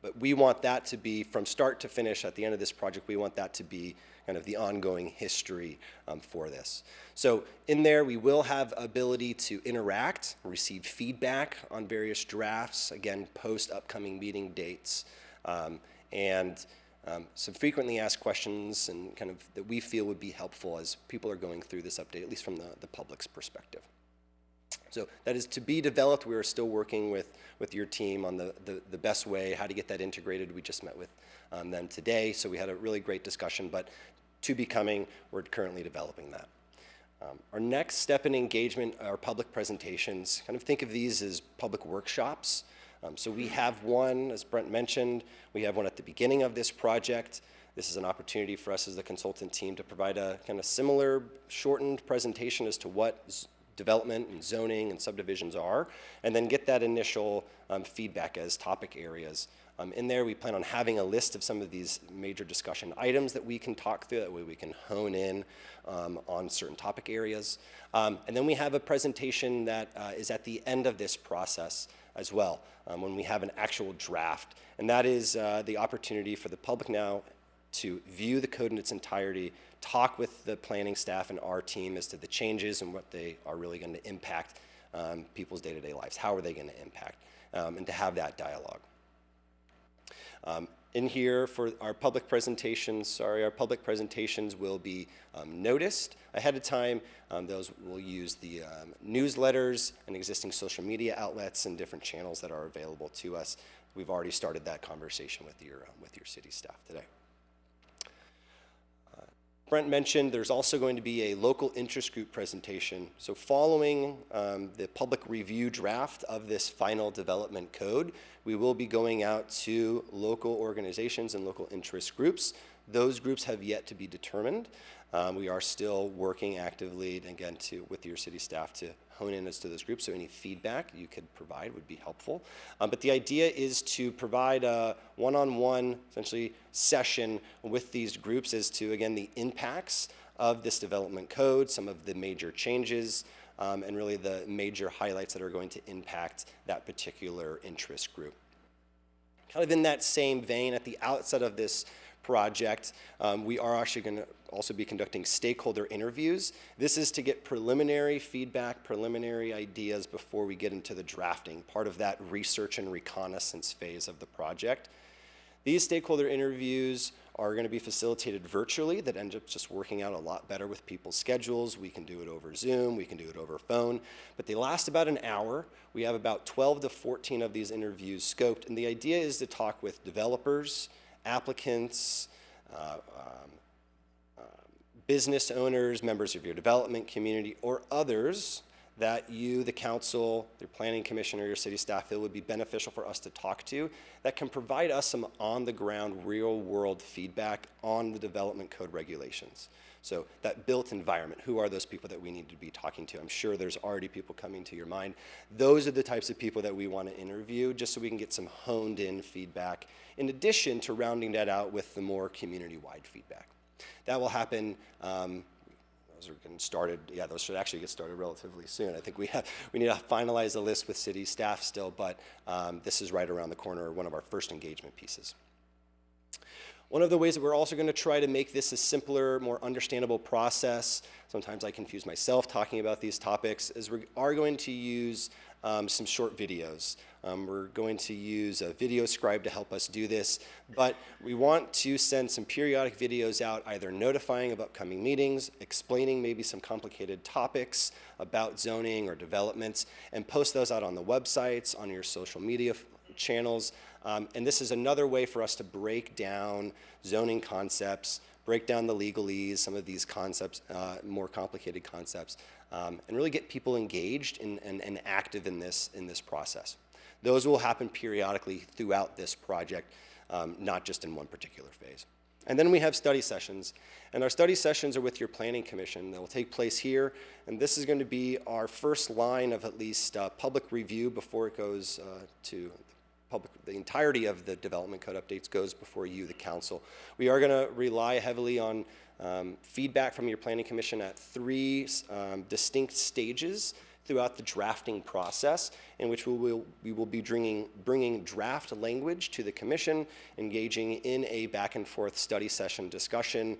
But we want that to be, from start to finish at the end of this project, we want that to be kind of the ongoing history for this. So in there, we will have ability to interact, receive feedback on various drafts, again, post upcoming meeting dates, and some frequently asked questions and kind of that we feel would be helpful as people are going through this update, at least from the public's perspective. So that is to be developed. We are still working with your team on the best way, how to get that integrated. We just met with them today, so we had a really great discussion, but to be coming, we're currently developing that. Our next step in engagement are public presentations. Kind of think of these as public workshops. So we have one, as Brent mentioned, we have one at the beginning of this project. This is an opportunity for us as the consultant team to provide a kind of similar shortened presentation as to what development and zoning and subdivisions are, and then get that initial feedback as topic areas. In there, we plan on having a list of some of these major discussion items that we can talk through. That way we can hone in on certain topic areas. And then we have a presentation that is at the end of this process as well, when we have an actual draft. And that is the opportunity for the public now to view the code in its entirety, talk with the planning staff and our team as to the changes and what they are really going to impact people's day-to-day lives. How are they going to impact? And to have that dialogue. In here for our public presentations, our public presentations will be noticed ahead of time. Those will use the newsletters and existing social media outlets and different channels that are available to us. We've already started that conversation with your city staff today. Brent mentioned there's also going to be a local interest group presentation. So following the public review draft of this final development code, we will be going out to local organizations and local interest groups. Those groups have yet to be determined. We are still working actively, again, with your city staff to hone in as to those groups, so any feedback you could provide would be helpful. But the idea is to provide a one-on-one, essentially, session with these groups as to, again, the impacts of this development code, some of the major changes, and really the major highlights that are going to impact that particular interest group. Kind of in that same vein, at the outset of this project, we are actually going to also be conducting stakeholder interviews. This is to get preliminary feedback, preliminary ideas before we get into the drafting, part of that research and reconnaissance phase of the project. These stakeholder interviews are going to be facilitated virtually. That ends up just working out a lot better with people's schedules. We can do it over Zoom, we can do it over phone, but they last about an hour. We have about 12 to 14 of these interviews scoped, and the idea is to talk with developers, applicants, business owners, members of your development community, or others that you, the council, your planning commission, or your city staff feel would be beneficial for us to talk to, that can provide us some on-the-ground, real-world feedback on the development code regulations. So that built environment, who are those people that we need to be talking to? I'm sure there's already people coming to your mind. Those are the types of people that we want to interview, just so we can get some honed-in feedback, in addition to rounding that out with the more community-wide feedback. That will happen. Those are getting started. Yeah, those should actually get started relatively soon. I think we need to finalize the list with city staff still, but this is right around the corner, one of our first engagement pieces. One of the ways that we're also going to try to make this a simpler, more understandable process, sometimes I confuse myself talking about these topics, is we are going to use some short videos. We're going to use a video scribe to help us do this, but we want to send some periodic videos out, either notifying of upcoming meetings, explaining maybe some complicated topics about zoning or developments, and post those out on the websites, on your social media channels. And this is another way for us to break down zoning concepts, break down the legalese, some of these concepts, more complicated concepts, and really get people engaged and active in this process. Those will happen periodically throughout this project, not just in one particular phase. And then we have study sessions, and our study sessions are with your planning commission. They will take place here, and this is going to be our first line of at least public review before it goes to the entirety of the development code updates goes before you, the council. We are going to rely heavily on feedback from your planning commission at 3 distinct stages throughout the drafting process, in which we will be bringing draft language to the commission, engaging in a back and forth study session discussion.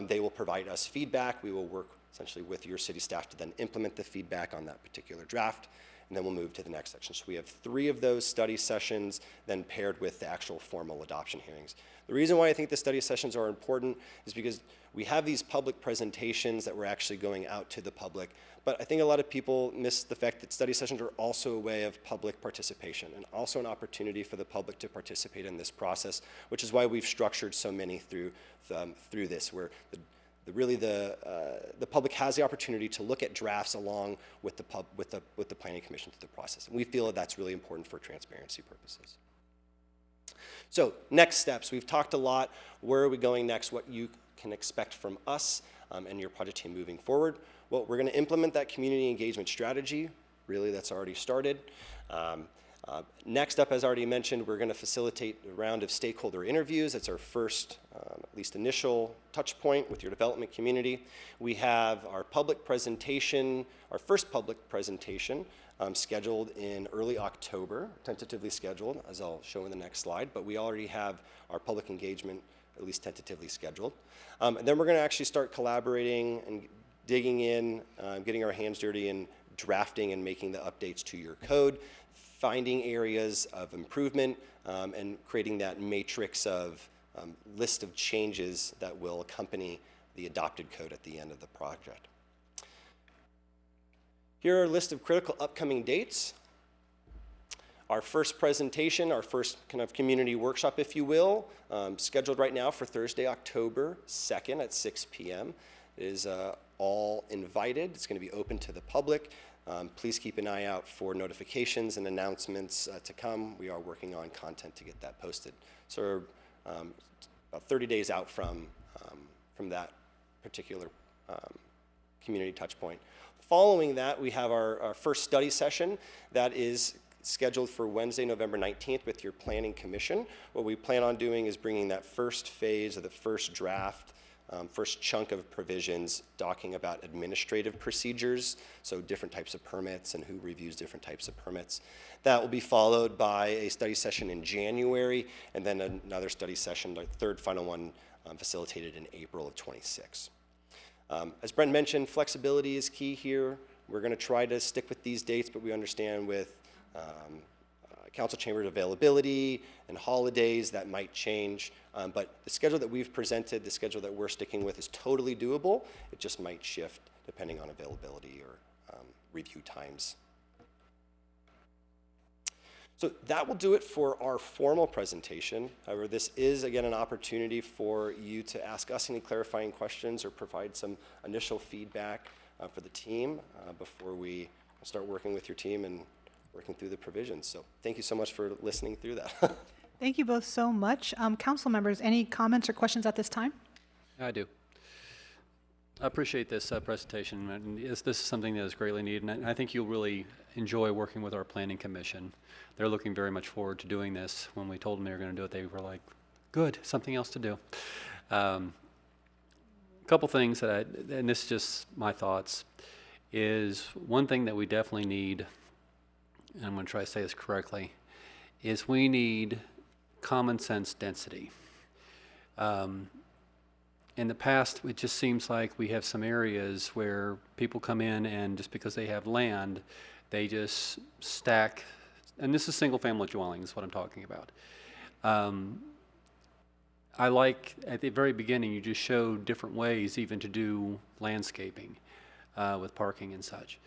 They will provide us feedback. We will work essentially with your city staff to then implement the feedback on that particular draft, and then we'll move to the next section. So we have 3 of those study sessions, then paired with the actual formal adoption hearings. The reason why I think the study sessions are important is because we have these public presentations that we're actually going out to the public, but I think a lot of people miss the fact that study sessions are also a way of public participation and also an opportunity for the public to participate in this process, which is why we've structured so many through this, where the public has the opportunity to look at drafts along with the planning commission through the process. And we feel that that's really important for transparency purposes. So next steps, we've talked a lot. Where are we going next? What you can expect from us and your project team moving forward. Well, we're going to implement that community engagement strategy. Really, that's already started. Next up, as already mentioned, we're going to facilitate a round of stakeholder interviews. That's our first, at least initial touch point with your development community. We have our public presentation, our first public presentation, scheduled in early October, tentatively scheduled, as I'll show in the next slide, but we already have our public engagement at least tentatively scheduled. And then we're going to actually start collaborating and digging in, getting our hands dirty in drafting and making the updates to your code, finding areas of improvement, and creating that matrix of list of changes that will accompany the adopted code at the end of the project. Here are a list of critical upcoming dates. Our first presentation, our first kind of community workshop, if you will, scheduled right now for Thursday, October 2nd at 6 p.m. It is all invited. It's going to be open to the public. Please keep an eye out for notifications and announcements to come. We are working on content to get that posted. So we're about 30 days out from that particular community touch point. Following that, we have our first study session that is scheduled for Wednesday, November 19th with your Planning Commission. What we plan on doing is bringing that first phase of the first draft, first chunk of provisions, talking about administrative procedures, so different types of permits and who reviews different types of permits. That will be followed by a study session in January, and then another study session, the third final one, facilitated in April of 26. As Brent mentioned, flexibility is key here. We're going to try to stick with these dates, but we understand with council chamber availability and holidays that might change. But the schedule that we've presented, the schedule that we're sticking with is totally doable. It just might shift depending on availability or review times. So that will do it for our formal presentation. However, this is, again, an opportunity for you to ask us any clarifying questions or provide some initial feedback for the team before we start working with your team and working through the provisions. So thank you so much for listening through that. Thank you both so much. Council members, any comments or questions at this time? I do. I appreciate this presentation. And this is something that is greatly needed, and I think you'll really enjoy working with our Planning Commission. They're looking very much forward to doing this. When we told them they were going to do it, they were like, good, something else to do. A couple things that and this is just my thoughts, is one thing that we definitely need, and I'm going to try to say this correctly, is we need common sense density. In the past, it just seems like we have some areas where people come in and just because they have land, they just stack, and this is single family dwellings, what I'm talking about. I like, at the very beginning, you just showed different ways even to do landscaping with parking and such.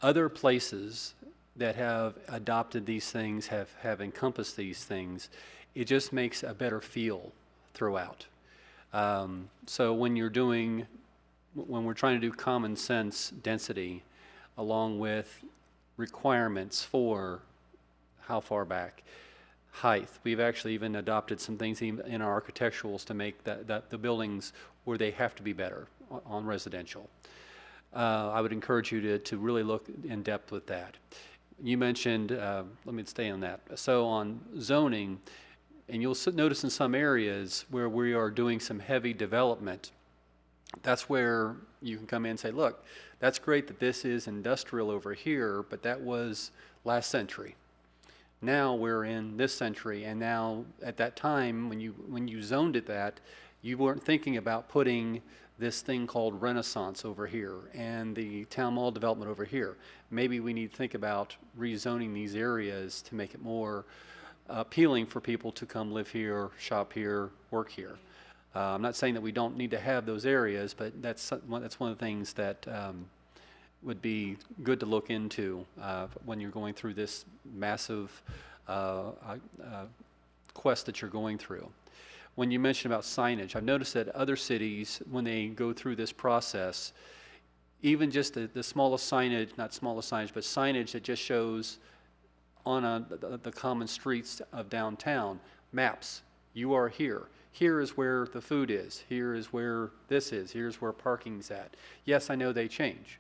Other places that have adopted these things, have encompassed these things, it just makes a better feel throughout. So when we're trying to do common sense density along with requirements for how far back, height, we've actually even adopted some things in our architecturals to make the buildings where they have to be better on residential. I would encourage you to really look in depth with that. You mentioned, let me stay on that. So on zoning, and you'll notice in some areas where we are doing some heavy development, that's where you can come in and say, look, that's great that this is industrial over here, but that was last century. Now we're in this century, and now at that time when you zoned it that, you weren't thinking about putting this thing called Renaissance over here and the town mall development over here. Maybe we need to think about rezoning these areas to make it more appealing for people to come live here, shop here, work here. I'm not saying that we don't need to have those areas, but that's one of the things that would be good to look into when you're going through this massive quest that you're going through. When you mentioned about signage, I've noticed that other cities, when they go through this process, even just the smallest signage, not smallest signage, but signage that just shows on the common streets of downtown maps. You are here. Here is where the food is. Here is where this is. Here's where parking's at. Yes, I know they change,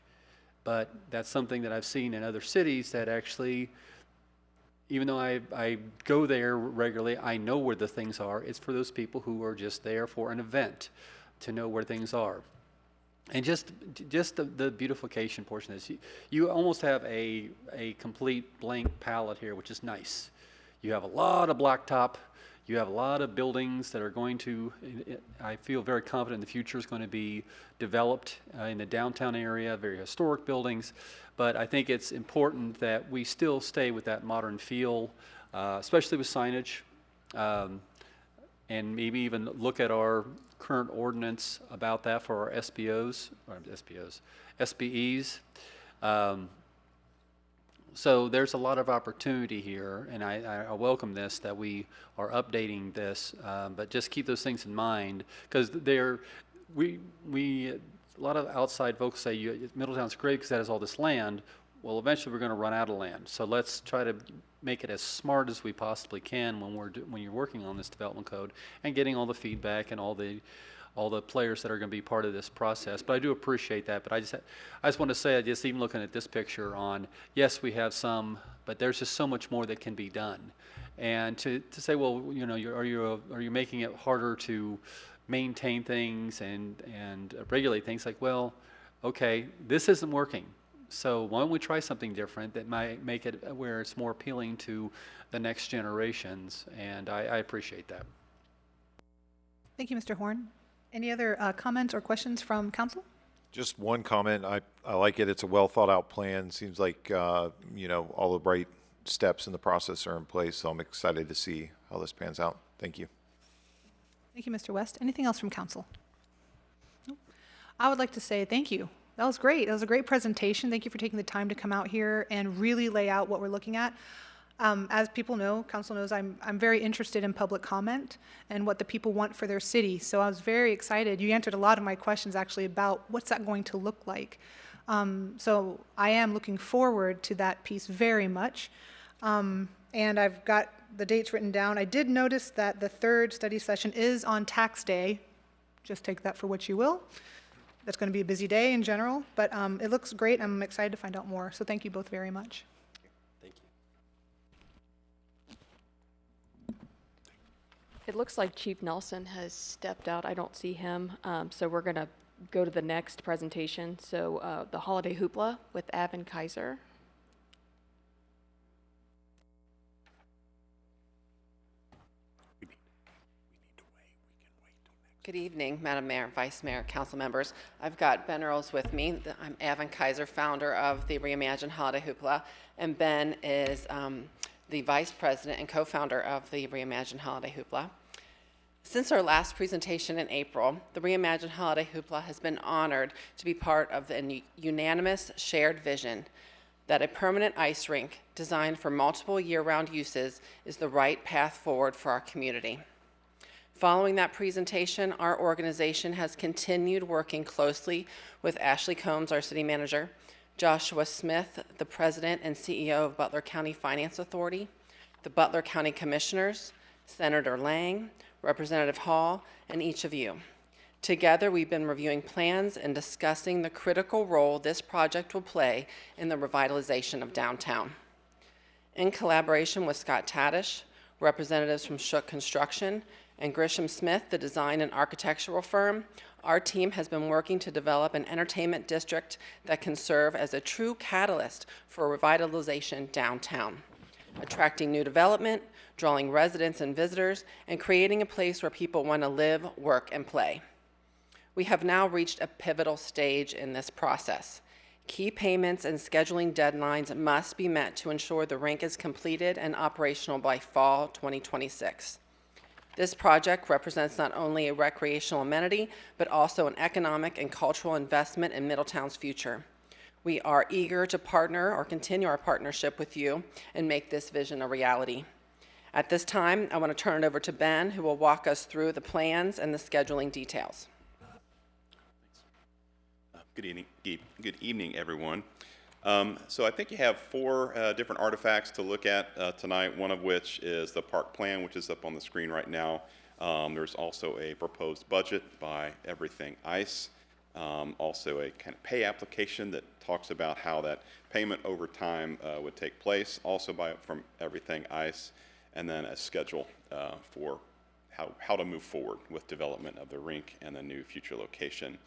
but that's something that I've seen in other cities that actually, even though I go there regularly, I know where the things are. It's for those people who are just there for an event to know where things are. And just the beautification portion is, you almost have a complete blank palette here, which is nice. You have a lot of blacktop. You have a lot of buildings that are going to, I feel very confident in the future is going to be developed in the downtown area, very historic buildings. But I think it's important that we still stay with that modern feel, especially with signage, and maybe even look at our current ordinance about that for our SBEs. So there's a lot of opportunity here, and I welcome this, that we are updating this, but just keep those things in mind, because a lot of outside folks say Middletown's great because it has all this land. Well, eventually we're going to run out of land, so let's try to make it as smart as we possibly can when you're working on this development code and getting all the feedback and all the players that are going to be part of this process. But I do appreciate that. But I just want to say, just even looking at this picture on, yes, we have some, but there's just so much more that can be done. And to say, well, you know, are you making it harder to maintain things and regulate things? Like, well, okay, this isn't working. So why don't we try something different that might make it where it's more appealing to the next generations? And I appreciate that. Thank you, Mr. Horn. Any other comments or questions from council? Just one comment. I like it. It's a well thought out plan. Seems like, you know, all the right steps in the process are in place. So I'm excited to see how this pans out. Thank you. Thank you, Mr. West. Anything else from council? Nope. I would like to say thank you. That was great. That was a great presentation. Thank you for taking the time to come out here and really lay out what we're looking at. As people know, council knows, I'm very interested in public comment and what the people want for their city. So I was very excited. You answered a lot of my questions actually about what's that going to look like. So I am looking forward to that piece very much. And I've got the dates written down. I did notice that the third study session is on tax day. Just take that for what you will. That's going to be a busy day in general, but it looks great. I'm excited to find out more. So thank you both very much. Thank you. It looks like Chief Nelson has stepped out. I don't see him. So we're going to go to the next presentation. So the Holiday Hoopla with Avon Kaiser. Good evening, Madam Mayor, Vice Mayor, council members. I've got Ben Earls with me. I'm Avon Kaiser, founder of the Reimagine Holiday Hoopla, and Ben is the vice president and co-founder of the Reimagine Holiday Hoopla. Since our last presentation in April, the Reimagine Holiday Hoopla has been honored to be part of the unanimous shared vision that a permanent ice rink designed for multiple year-round uses is the right path forward for our community. Following that presentation, our organization has continued working closely with Ashley Combs, our city manager, Joshua Smith, the president and CEO of Butler County Finance Authority, the Butler County Commissioners, Senator Lang, Representative Hall, and each of you. Together, we've been reviewing plans and discussing the critical role this project will play in the revitalization of downtown. In collaboration with Scott Tadish, representatives from Shook Construction, and Grisham Smith, the design and architectural firm, our team has been working to develop an entertainment district that can serve as a true catalyst for revitalization downtown, attracting new development, drawing residents and visitors, and creating a place where people want to live, work, and play. We have now reached a pivotal stage in this process. Key payments and scheduling deadlines must be met to ensure the rink is completed and operational by fall 2026. This project represents not only a recreational amenity, but also an economic and cultural investment in Middletown's future. We are eager to partner or continue our partnership with you and make this vision a reality. At this time, I want to turn it over to Ben, who will walk us through the plans and the scheduling details. Good evening, everyone. So I think you have four different artifacts to look at tonight, one of which is the park plan, which is up on the screen right now. There's also a proposed budget by Everything Ice, also a kind of pay application that talks about how that payment over time would take place, also from Everything Ice, and then a schedule for how to move forward with development of the rink and the new future location.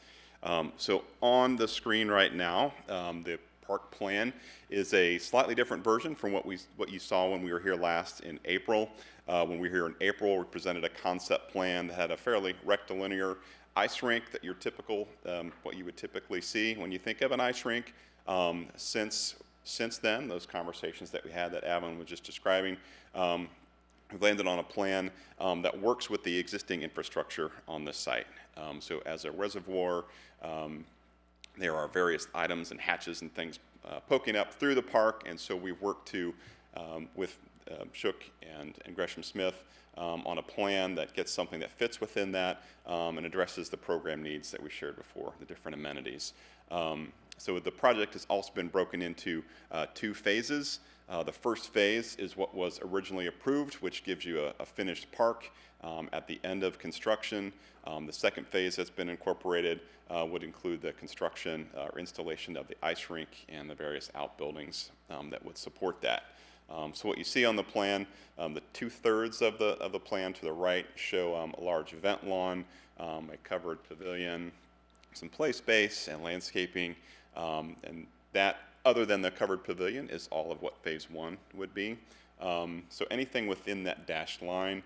So on the screen right now, the park plan is a slightly different version from what you saw when we were here last in April. When we were here in April, we presented a concept plan that had a fairly rectilinear ice rink that your typical, what you would typically see when you think of an ice rink. Since then, those conversations that we had that Avon was just describing, we've landed on a plan that works with the existing infrastructure on this site. So as a reservoir, there are various items and hatches and things poking up through the park, and so we've worked with Shook and Gresham Smith on a plan that gets something that fits within that and addresses the program needs that we shared before, the different amenities. So the project has also been broken into two phases. The first phase is what was originally approved, which gives you a finished park at the end of construction. The second phase that's been incorporated would include the construction or installation of the ice rink and the various outbuildings that would support that. So what you see on the plan, the 2/3 of the plan to the right show a large event lawn, a covered pavilion, some play space and landscaping, and that, other than the covered pavilion, is all of what phase one would be. So anything within that dashed line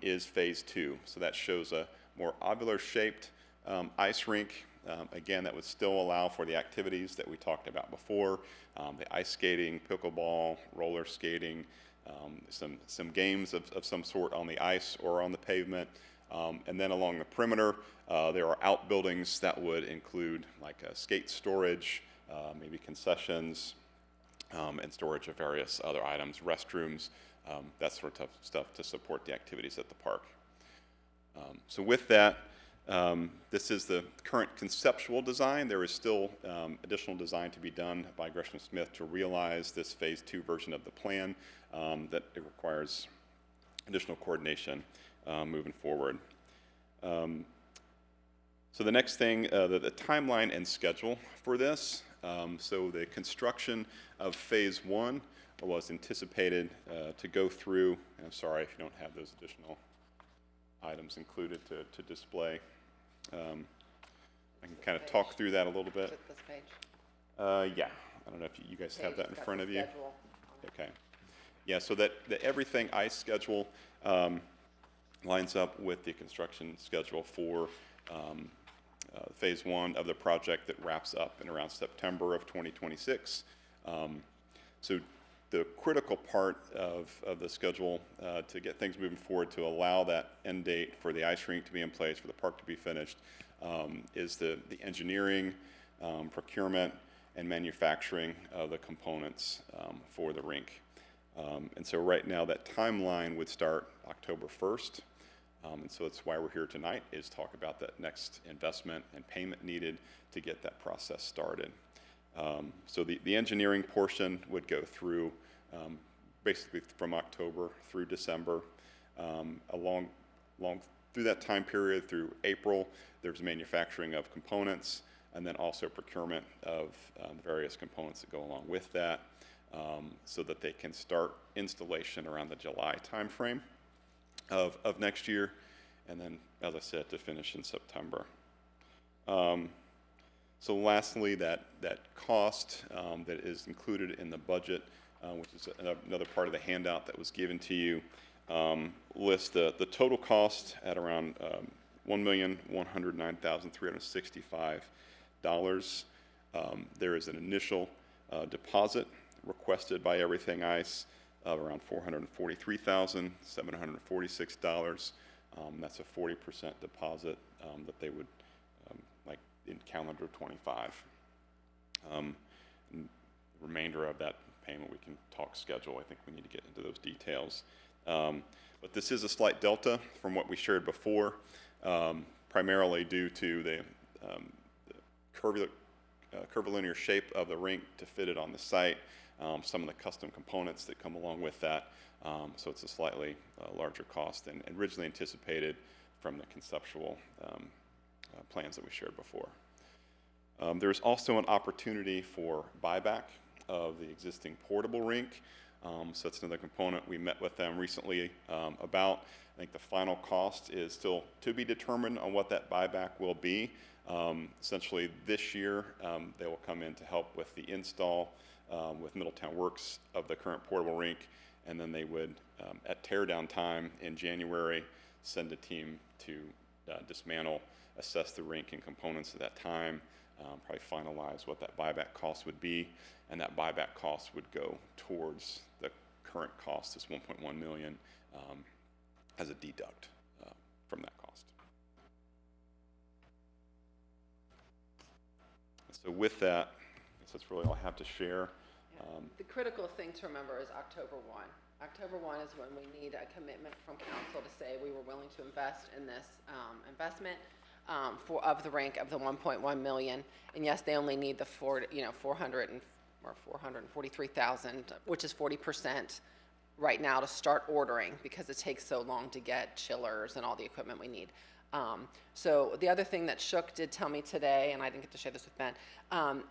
is phase two. So that shows a more ovular shaped ice rink. Again, that would still allow for the activities that we talked about before, the ice skating, pickleball, roller skating, some games of some sort on the ice or on the pavement. And then along the perimeter, there are outbuildings that would include like a skate storage, maybe concessions, and storage of various other items, restrooms, that sort of stuff to support the activities at the park. So with that, this is the current conceptual design. There is still additional design to be done by Gresham Smith to realize this phase two version of the plan that it requires additional coordination moving forward. So the next thing, the timeline and schedule for this. So the construction of phase one was anticipated to go through, and I'm sorry if you don't have those additional items included to display. I can kind of talk through that a little bit. This page. Yeah, I don't know if you guys have that in front of you. Okay. Yeah, so that the Everything Ice schedule lines up with the construction schedule for phase one of the project that wraps up in around September of 2026. So the critical part of the schedule to get things moving forward to allow that end date for the ice rink to be in place, for the park to be finished, is the engineering, procurement, and manufacturing of the components for the rink. And so right now that timeline would start October 1st. And so that's why we're here tonight, is talk about that next investment and payment needed to get that process started. So the engineering portion would go through basically from October through December. Along through that time period through April, there's manufacturing of components and then also procurement of the various components that go along with that, so that they can start installation around the July timeframe of next year, and then, as I said, to finish in September. So lastly, that cost that is included in the budget, which is another part of the handout that was given to you, lists the total cost at around $1,109,365. There is an initial deposit requested by Everything Ice of around $443,746. That's a 40% deposit that they would like in calendar 25. Remainder of that payment, we can talk schedule. I think we need to get into those details. But this is a slight delta from what we shared before, primarily due to the curvilinear shape of the rink to fit it on the site, some of the custom components that come along with that. So it's a slightly larger cost than originally anticipated from the conceptual plans that we shared before. There's also an opportunity for buyback of the existing portable rink. So that's another component we met with them recently about. I think the final cost is still to be determined on what that buyback will be. Essentially this year, they will come in to help with the install with Middletown Works of the current portable rink, and then they would, at teardown time in January, send a team to dismantle, assess the rink and components at that time, probably finalize what that buyback cost would be, and that buyback cost would go towards the current cost, this $1.1 million, as a deduct from that cost. So with that, that's really all I have to share. The critical thing to remember is October 1. October 1 is when we need a commitment from council to say we were willing to invest in this investment of the rink of the 1.1 million. And yes, they only need the 443,000, which is 40% right now to start ordering because it takes so long to get chillers and all the equipment we need. So the other thing that Shook did tell me today, and I didn't get to share this with Ben,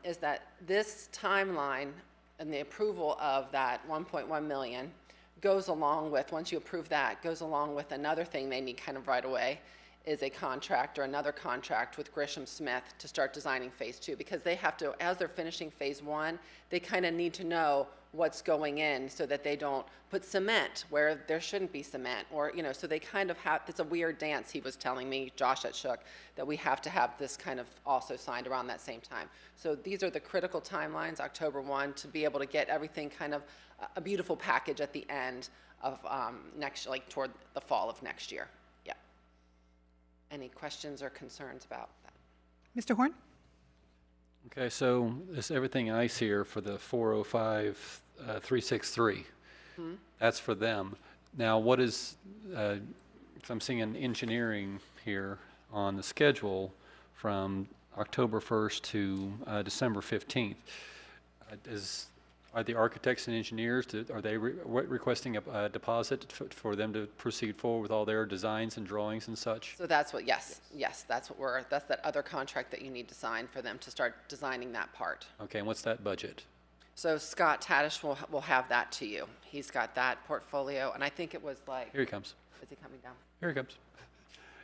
is that this timeline and the approval of that 1.1 million goes along with, once you approve that, goes along with another thing they need kind of right away, is a contract or another contract with Grisham Smith to start designing phase 2, because they have to, as they're finishing phase 1, they kind of need to know what's going in so that they don't put cement where there shouldn't be cement, or, you know, so they kind of have, it's a weird dance, he was telling me, Josh at Shook, that we have to have this kind of also signed around that same time. So these are the critical timelines, October 1, to be able to get everything kind of a beautiful package at the end of like toward the fall of next year. Yeah. Any questions or concerns about that? Mr. Horn? Okay, so this everything ice here for the 405 363. That's for them. Now, what is? I'm seeing an engineering here on the schedule from October 1st to December 15th. Are the architects and engineers, are they requesting a deposit for them to proceed forward with all their designs and drawings and such? So that's what, yes, that's what that's that other contract that you need to sign for them to start designing that part. Okay, and what's that budget? So Scott Tadish will have that to you. He's got that portfolio, and I think it was like. Here he comes. Is he coming down? Here he comes.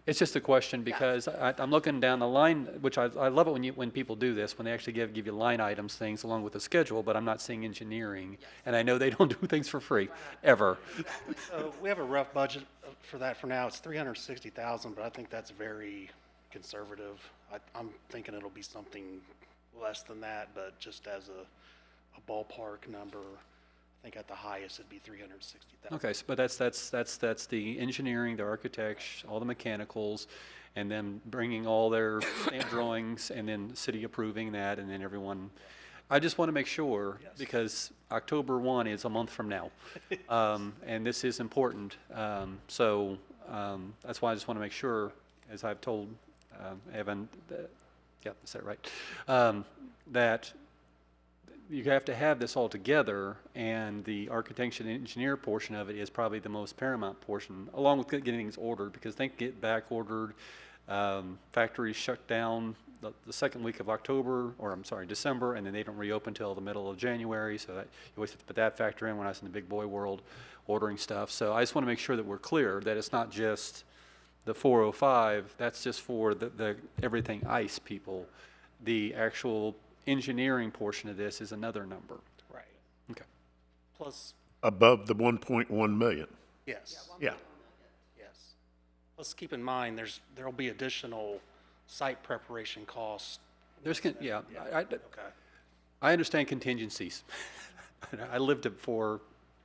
It's just a question because I'm looking down the line, which I love it when people do this, when they actually give you line items, things along with the schedule, but I'm not seeing engineering. And I know they don't do things for free, ever. So we have a rough budget for that for now. It's $360,000, but I think that's very conservative. I'm thinking it'll be something less than that, but just as a ballpark number, I think at the highest it'd be $360,000. Okay, so, but that's the engineering, the architects, all the mechanicals, and then bringing all their stamp drawings, and then city approving that, and then everyone. I just want to make sure because October 1 is a month from now, and this is important. So that's why I just want to make sure, as I've told Evan, yeah, is that right? That. You have to have this all together, and the architecture and engineer portion of it is probably the most paramount portion, along with getting things ordered, because they get back ordered. Factories shut down the second week of October, or I'm sorry, December, and then they don't reopen until the middle of January, so that, you always have to put that factor in when I was in the big boy world ordering stuff. So I just want to make sure that we're clear that it's not just the 405, that's just for the everything ice people. The actual engineering portion of this is another number. Right. Okay. Plus. Above the 1.1 million. Yes. Yeah. Yes. Let's keep in mind there'll be additional site preparation costs. Yeah. Okay. I understand contingencies. I lived it for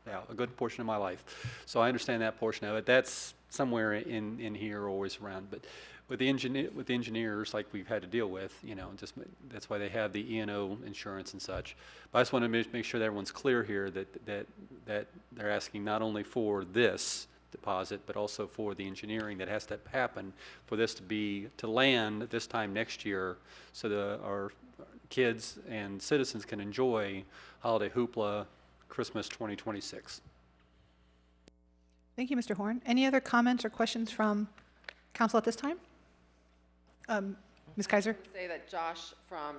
a good portion of my life, so I understand that portion of it. That's somewhere in here, always around, but. With the engineers, like we've had to deal with, just that's why they have the E&O insurance and such. But I just want to make sure that everyone's clear here that they're asking not only for this deposit, but also for the engineering that has to happen for this to land this time next year, so our kids and citizens can enjoy Holiday Hoopla Christmas 2026. Thank you, Mr. Horn. Any other comments or questions from council at this time? Ms. Kaiser? Say that Josh from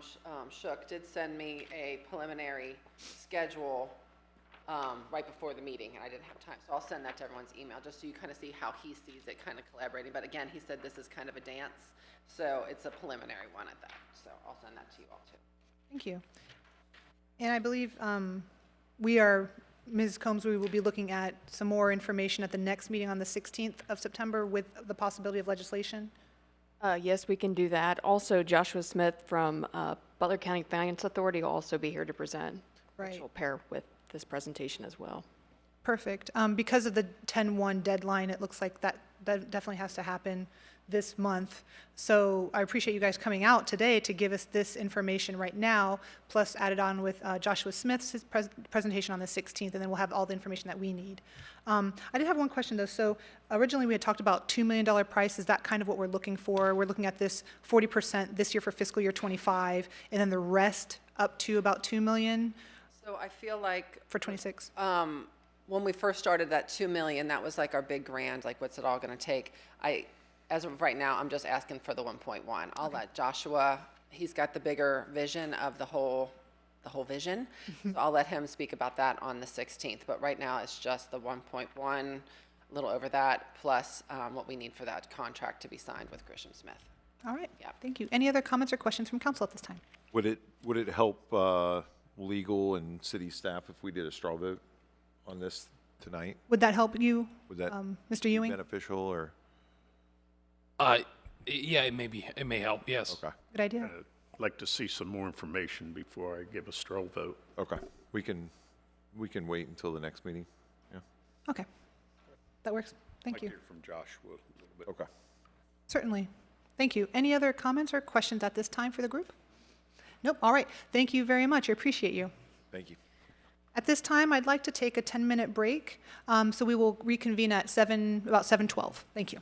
Shook did send me a preliminary schedule right before the meeting, and I didn't have time, so I'll send that to everyone's email, just so you kind of see how he sees it, kind of collaborating. But again, he said this is kind of a dance, so it's a preliminary one at that, so I'll send that to you all too. Thank you. And I believe Ms. Combs, we will be looking at some more information at the next meeting on the 16th of September with the possibility of legislation. Yes, we can do that. Also, Joshua Smith from Butler County Finance Authority will also be here to present, which Right. will pair with this presentation as well. Perfect. Because of the 10/1 deadline, it looks like that definitely has to happen this month. So I appreciate you guys coming out today to give us this information right now, plus added on with Joshua Smith's presentation on the 16th, and then we'll have all the information that we need. I did have one question, though. So originally, we had talked about $2 million price. Is that kind of what we're looking for? We're looking at this 40% this year for fiscal year '25, and then the rest up to about $2 million So I feel like for '26? when we first started that 2 million, that was like our big grant, like what's it all going to take? As of right now, I'm just asking for the 1.1. I'll let Joshua, he's got the bigger vision of the whole vision. So I'll let him speak about that on the 16th. But right now, it's just the 1.1, a little over that, plus what we need for that contract to be signed with Grisham Smith. All right. Thank you. Any other comments or questions from council at this time? Would it help legal and city staff if we did a straw vote on this tonight? Would that help you, Would that Mr. be Ewing? beneficial or? Yeah, it may help, yes. Okay. Good idea. I'd like to see some more information before I give a straw vote. Okay. We can wait until the next meeting. Yeah. Okay. That works. Thank you. I'd like to hear from Joshua a little bit. Okay. Certainly. Thank you. Any other comments or questions at this time for the group? Nope. All right. Thank you very much. I appreciate you. Thank you. At this time, I'd like to take a 10-minute break, so we will reconvene at about 7:12. Thank you.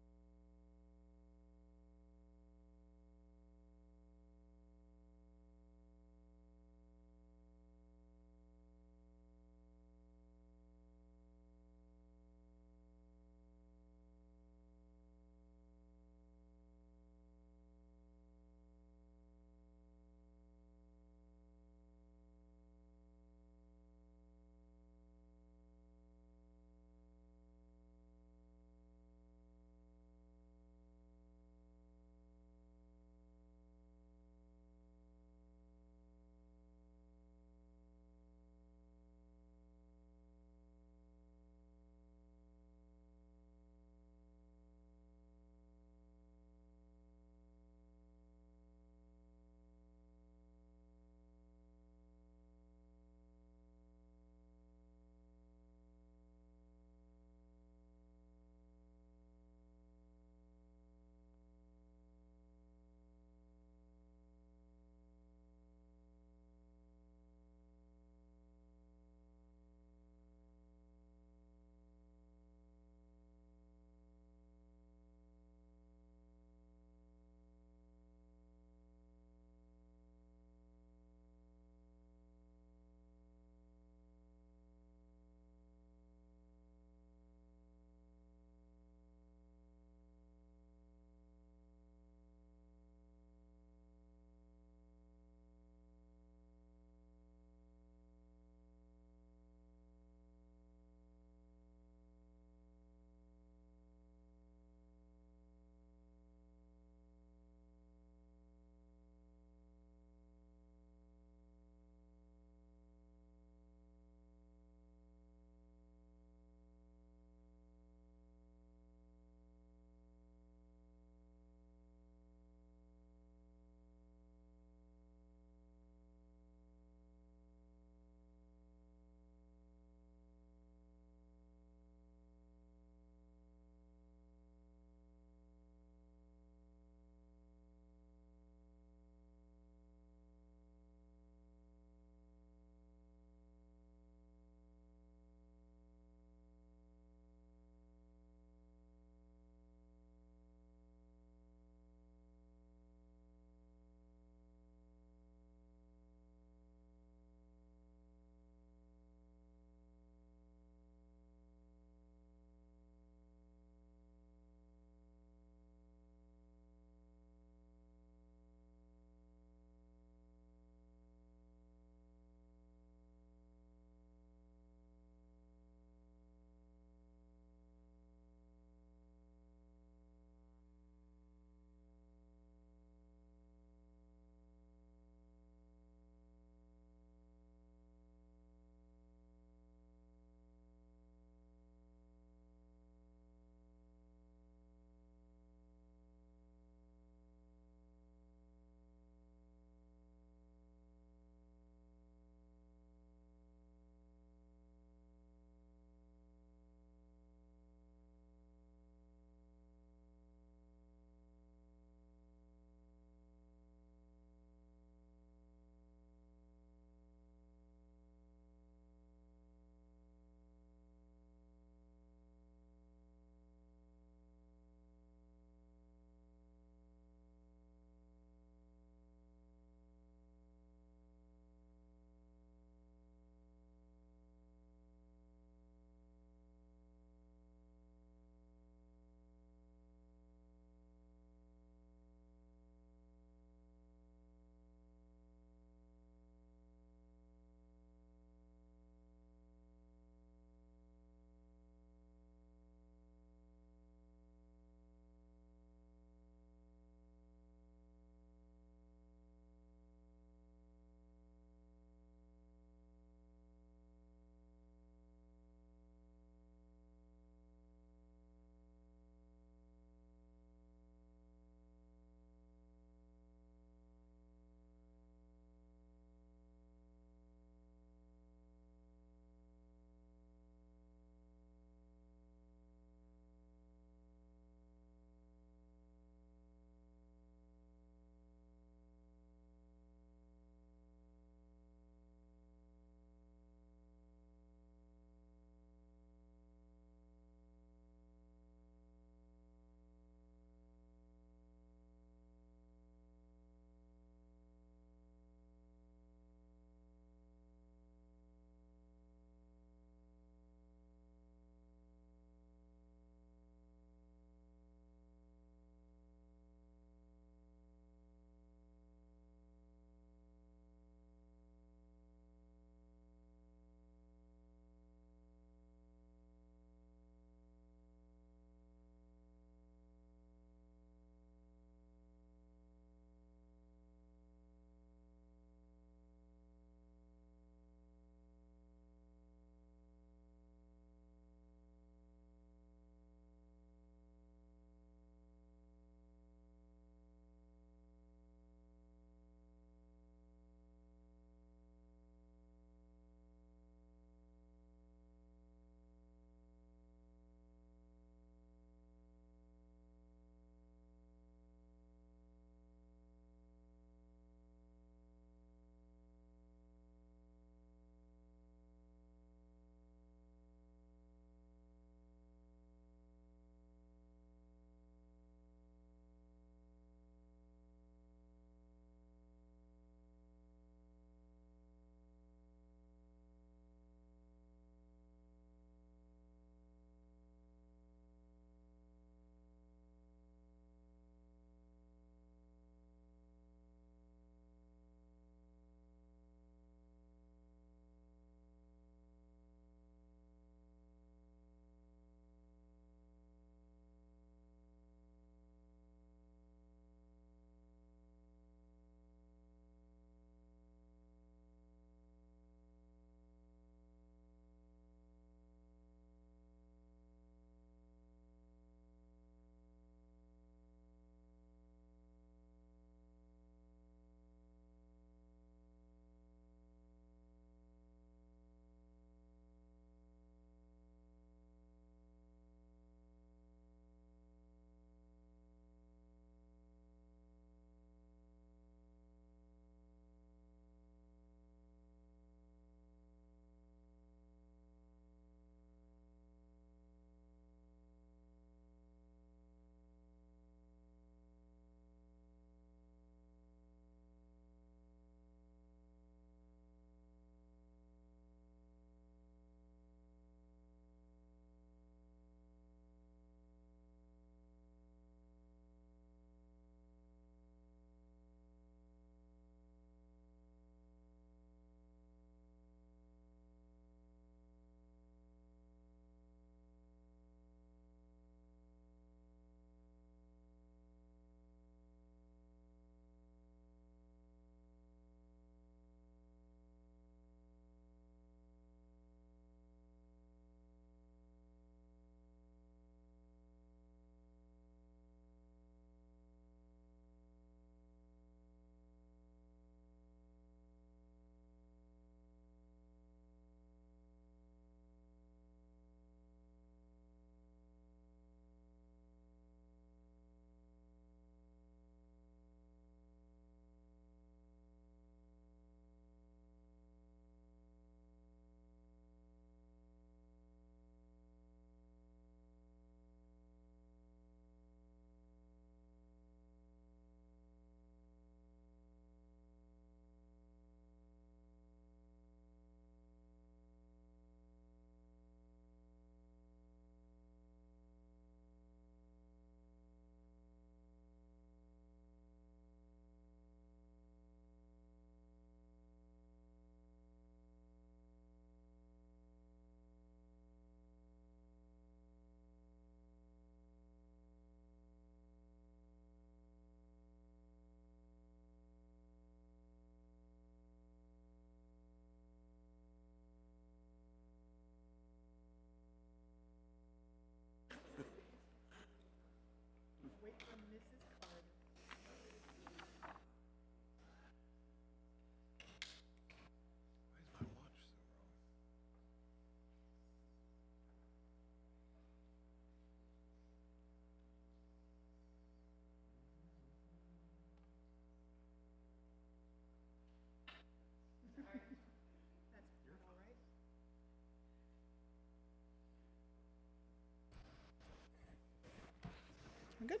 Good.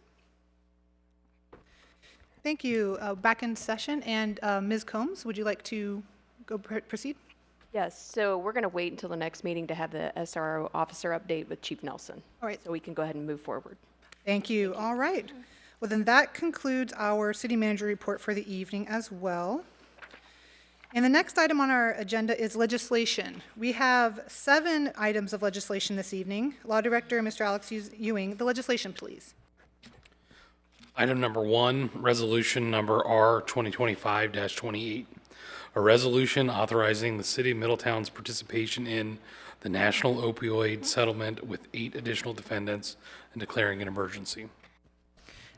Thank you. Back in session, and Ms. Combs, would you like to proceed? Yes, so we're going to wait until the next meeting to have the SRO officer update with Chief Nelson. All right. So we can go ahead and move forward. Thank you. All right. Well, then that concludes our city manager report for the evening as well. And the next item on our agenda is legislation. We have 7 items of legislation this evening. Law Director, Mr. Alex Ewing, the legislation, please. Item number 1, resolution number R 2025-28. A resolution authorizing the city of Middletown's participation in the national opioid settlement with 8 additional defendants and declaring an emergency.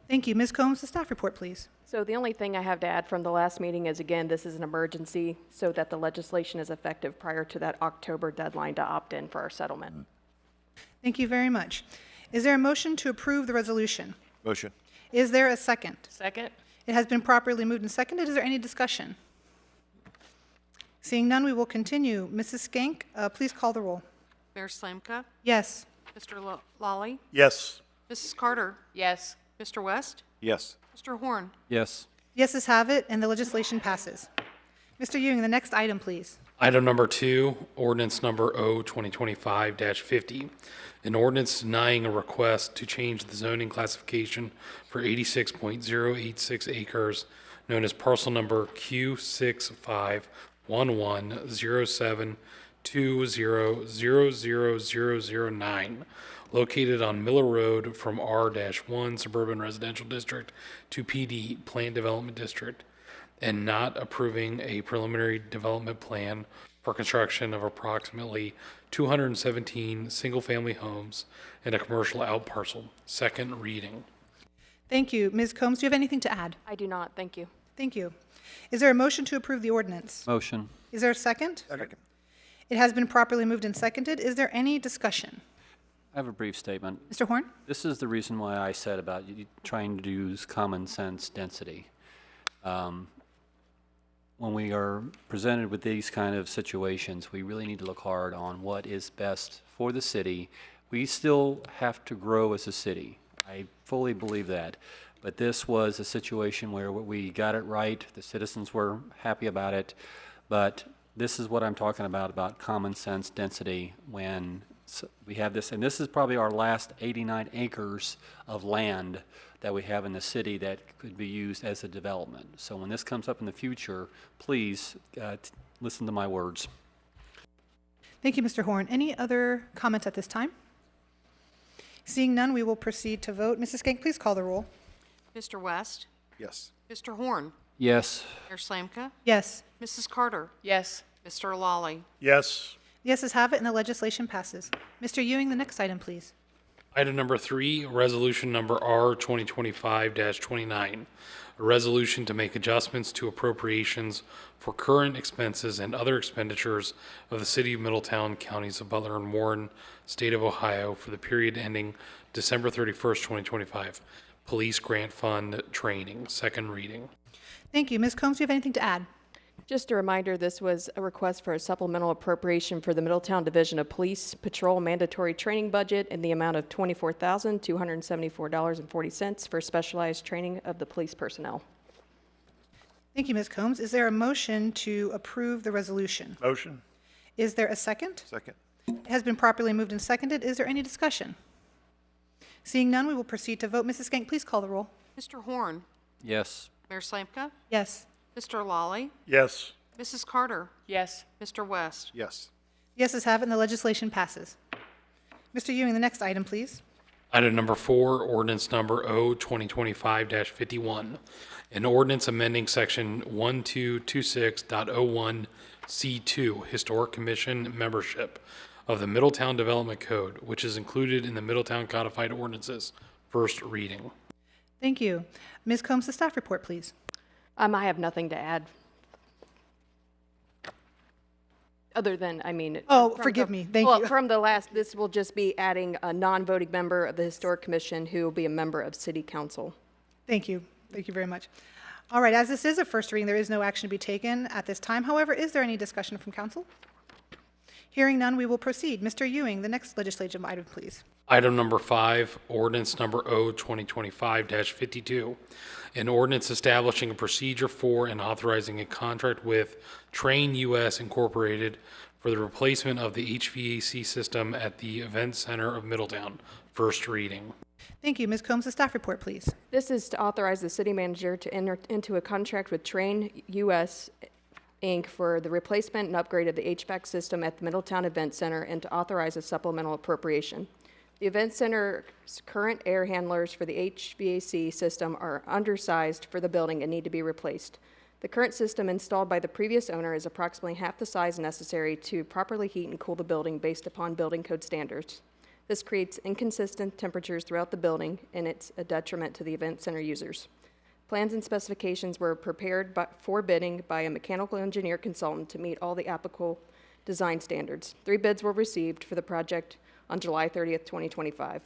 Thank you. Ms. Combs, the staff report, please. So the only thing I have to add from the last meeting is, again, this is an emergency so that the legislation is effective prior to that October deadline to opt in for our settlement. Thank you very much. Is there a motion to approve the resolution? Motion. Is there a second? Second? It has been properly moved and seconded. Is there any discussion? Seeing none, we will continue. Mrs. Skank, please call the roll. Mayor Slanka? Yes. Mr. Lawley? Yes. Mrs. Carter? Yes. Mr. West? Yes. Mr. Horn? Yes. Yeses have it, and the legislation passes. Mr. Ewing, the next item, please. Item number 2, ordinance number O 2025-50. An ordinance denying a request to change the zoning classification for 86.086 acres, known as parcel number Q65110720000009, located on Miller Road from R-1 Suburban Residential District to PD Planned Development District, and not approving a preliminary development plan for construction of approximately 217 single-family homes and a commercial outparcel. Second reading. Thank you. Ms. Combs, do you have anything to add? I do not. Thank you. Thank you. Is there a motion to approve the ordinance? Motion. Is there a second? Second. It has been properly moved and seconded. Is there any discussion? I have a brief statement. Mr. Horn? This is the reason why I said about trying to use common sense density. When we are presented with these kind of situations, we really need to look hard on what is best for the city. We still have to grow as a city. I fully believe that. But this was a situation where we got it right. The citizens were happy about it. But this is what I'm talking about common sense density when we have this. And this is probably our last 89 acres of land that we have in the city that could be used as a development. So when this comes up in the future, please listen to my words. Thank you, Mr. Horn. Any other comments at this time? Seeing none, we will proceed to vote. Mrs. Skank, please call the roll. Mr. West? Yes. Mr. Horn? Yes. Mayor Slanka? Yes. Mrs. Carter? Yes. Mr. Lawley? Yes. The yeses have it, and the legislation passes. Mr. Ewing, the next item, please. Item number 3, resolution number R 2025-29. A resolution to make adjustments to appropriations for current expenses and other expenditures of the city of Middletown, counties of Butler and Warren, state of Ohio, for the period ending December 31st, 2025. Police Grant Fund Training. Second reading. Thank you. Ms. Combs, do you have anything to add? Just a reminder, this was a request for a supplemental appropriation for the Middletown Division of Police Patrol mandatory training budget in the amount of $24,274.40 for specialized training of the police personnel. Thank you, Ms. Combs. Is there a motion to approve the resolution? Motion. Is there a second? Second. It has been properly moved and seconded. Is there any discussion? Seeing none, we will proceed to vote. Mrs. Skank, please call the roll. Mr. Horn? Yes. Mayor Slanka? Yes. Mr. Lawley? Yes. Mrs. Carter? Yes. Mr. West? Yes. The yeses have it, and the legislation passes. Mr. Ewing, the next item, please. Item number 4, ordinance number O 2025-51. An ordinance amending section 1226.01C2, Historic Commission membership of the Middletown Development Code, which is included in the Middletown Codified Ordinances. First reading. Thank you. Ms. Combs, the staff report, please. I have nothing to add. Other than, forgive me. Thank you. From the last, this will just be adding a non-voting member of the Historic Commission who will be a member of City Council. Thank you. Thank you very much. All right, as this is a first reading, there is no action to be taken at this time. However, is there any discussion from council? Hearing none, we will proceed. Mr. Ewing, the next legislative item, please. Item number 5, ordinance number O-2025-52, an ordinance establishing a procedure for and authorizing a contract with Train US Incorporated for the replacement of the HVAC system at the Event Center of Middletown. First reading. Thank you. Ms. Combs, the staff report, please. This is to authorize the city manager to enter into a contract with Train US Inc. for the replacement and upgrade of the HVAC system at the Middletown Event Center and to authorize a supplemental appropriation. The Event Center's current air handlers for the HVAC system are undersized for the building and need to be replaced. The current system installed by the previous owner is approximately half the size necessary to properly heat and cool the building based upon building code standards. This creates inconsistent temperatures throughout the building, and it's a detriment to the Event Center users. Plans and specifications were prepared for bidding by a mechanical engineer consultant to meet all the applicable design standards. 3 bids were received for the project on July 30th, 2025.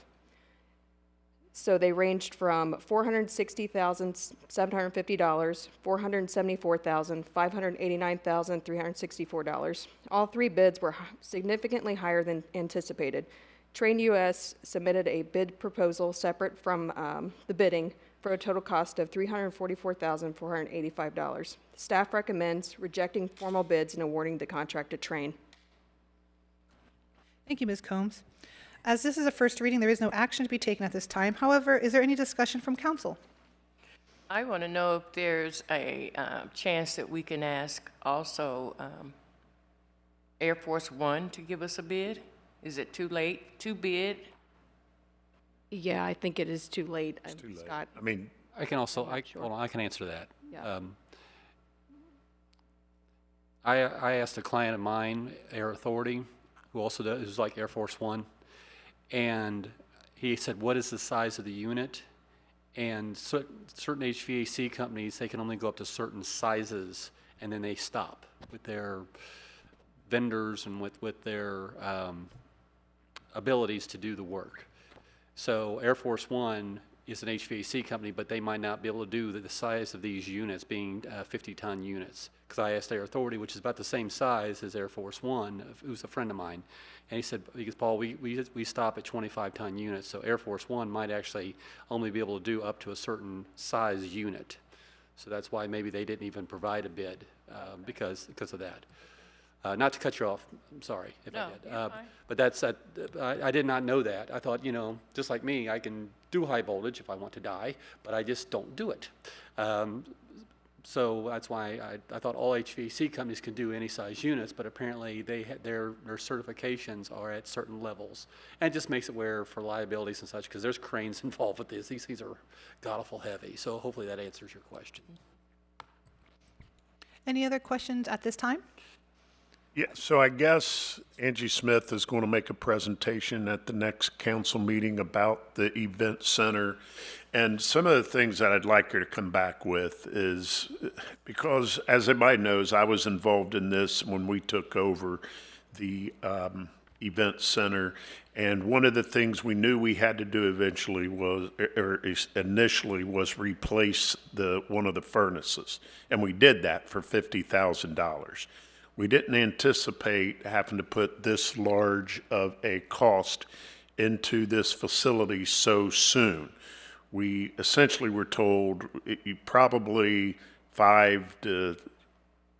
So they ranged from $460,750, $474,000, $589,364. All 3 bids were significantly higher than anticipated. Train US submitted a bid proposal separate from the bidding for a total cost of $344,485. Staff recommends rejecting formal bids and awarding the contract to Train. Thank you, Ms. Combs. As this is a first reading, there is no action to be taken at this time. However, is there any discussion from council? I want to know if there's a chance that we can ask also Air Force One to give us a bid? Is it too late to bid? Yeah, I think it is too late. Scott. I mean, I can also, hold on, I can answer that. Yeah. I asked a client of mine, Air Authority, who also does, who's like Air Force One, and he said, what is the size of the unit? And certain HVAC companies, they can only go up to certain sizes, and then they stop with their vendors and with their abilities to do the work. So Air Force One is an HVAC company, but they might not be able to do the size of these units, being 50-ton units. Because I asked Air Authority, which is about the same size as Air Force One, who's a friend of mine, and he said, because Paul, we stop at 25-ton units, so Air Force One might actually only be able to do up to a certain size unit. So that's why maybe they didn't even provide a bid because of that. Not to cut you off, I'm sorry if I did. But that's, I did not know that. I thought, just like me, I can do high voltage if I want to die, but I just don't do it. So that's why I thought all HVAC companies can do any size units, but apparently their certifications are at certain levels. And it just makes it where for liabilities and such, because there's cranes involved with this. These things are god-awful heavy. So hopefully that answers your question. Any other questions at this time? yeah, so I guess Angie Smith is going to make a presentation at the next council meeting about the event center. And some of the things that I'd like her to come back with is, because as everybody knows, I was involved in this when we took over the event center. And one of the things we knew we had to do eventually was, or initially, was replace one of the furnaces. And we did that for $50,000. We didn't anticipate having to put this large of a cost into this facility so soon. We essentially were told probably 5 to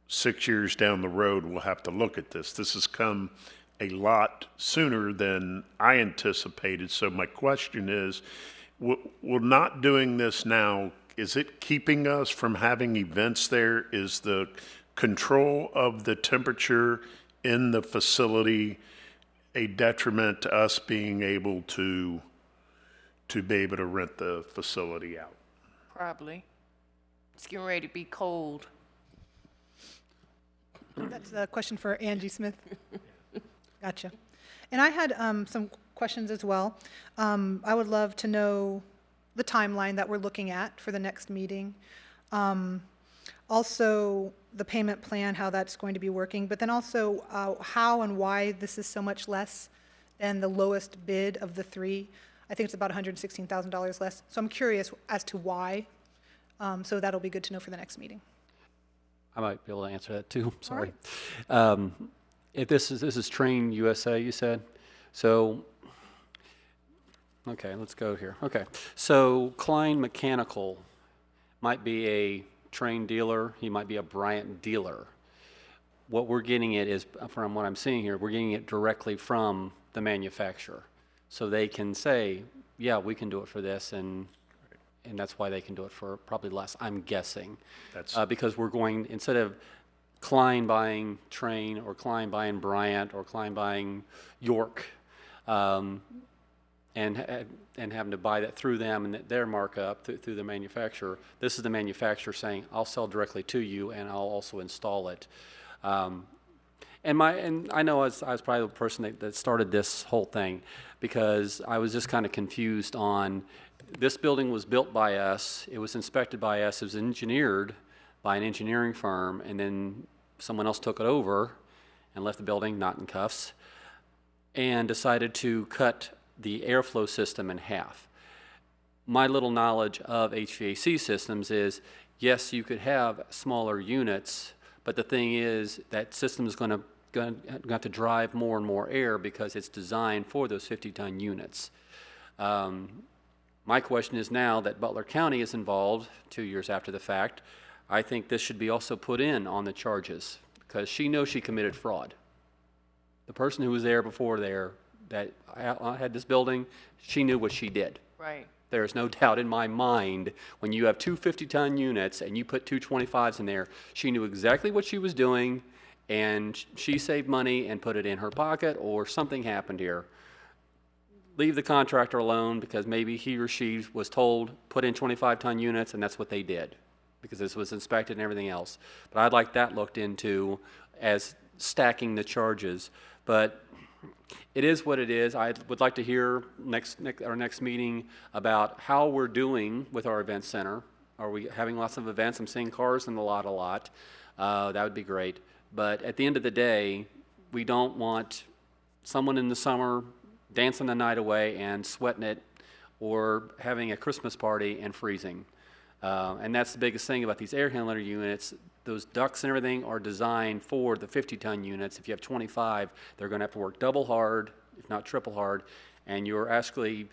6 years down the road we'll have to look at this. This has come a lot sooner than I anticipated. So my question is, will not doing this now, is it keeping us from having events there? Is the control of the temperature in the facility a detriment to us being able to be able to rent the facility out? Probably. It's getting ready to be cold. That's a question for Angie Smith. Gotcha. And I had some questions as well. I would love to know the timeline that we're looking at for the next meeting. Also, the payment plan, how that's going to be working, but then also how and why this is so much less than the lowest bid of the 3. I think it's about $116,000 less. So I'm curious as to why. So that'll be good to know for the next meeting. I might be able to answer that too. Sorry. If this is Train USA, you said? So, okay, let's go here. Okay, so Klein Mechanical might be a Train dealer, he might be a Bryant dealer. What we're getting it is, from what I'm seeing here, we're getting it directly from the manufacturer. So they can say, yeah, we can do it for this, and that's why they can do it for probably less, I'm guessing. That's because we're going, instead of Klein buying Train, or Klein buying Bryant, or Klein buying York, and having to buy that through them and their markup through the manufacturer. This is the manufacturer saying, I'll sell directly to you and I'll also install it. And I know I was probably the person that started this whole thing, because I was just kind of confused on, this building was built by us, it was inspected by us, it was engineered by an engineering firm, and then someone else took it over and left the building, not in cuffs, and decided to cut the airflow system in half. My little knowledge of HVAC systems is, yes, you could have smaller units, but the thing is that system is going to have to drive more and more air because it's designed for those 50-ton units. My question is, now that Butler County is involved 2 years after the fact, I think this should be also put in on the charges, because she knows she committed fraud. The person who was there before there that had this building, she knew what she did. Right. There's no doubt in my mind, when you have two 50-ton units and you put two 25s in there, she knew exactly what she was doing, and she saved money and put it in her pocket, or something happened here. Leave the contractor alone, because maybe he or she was told, put in 25-ton units, and that's what they did, because this was inspected and everything else. But I'd like that looked into as stacking the charges. But it is what it is. I would like to hear our next meeting about how we're doing with our event center. Are we having lots of events? I'm seeing cars in the lot a lot. That would be great. But at the end of the day, we don't want someone in the summer dancing the night away and sweating it, or having a Christmas party and freezing. And that's the biggest thing about these air handler units. Those ducts and everything are designed for the 50-ton units. If you have 25, they're going to have to work double hard, if not triple hard, and you're actually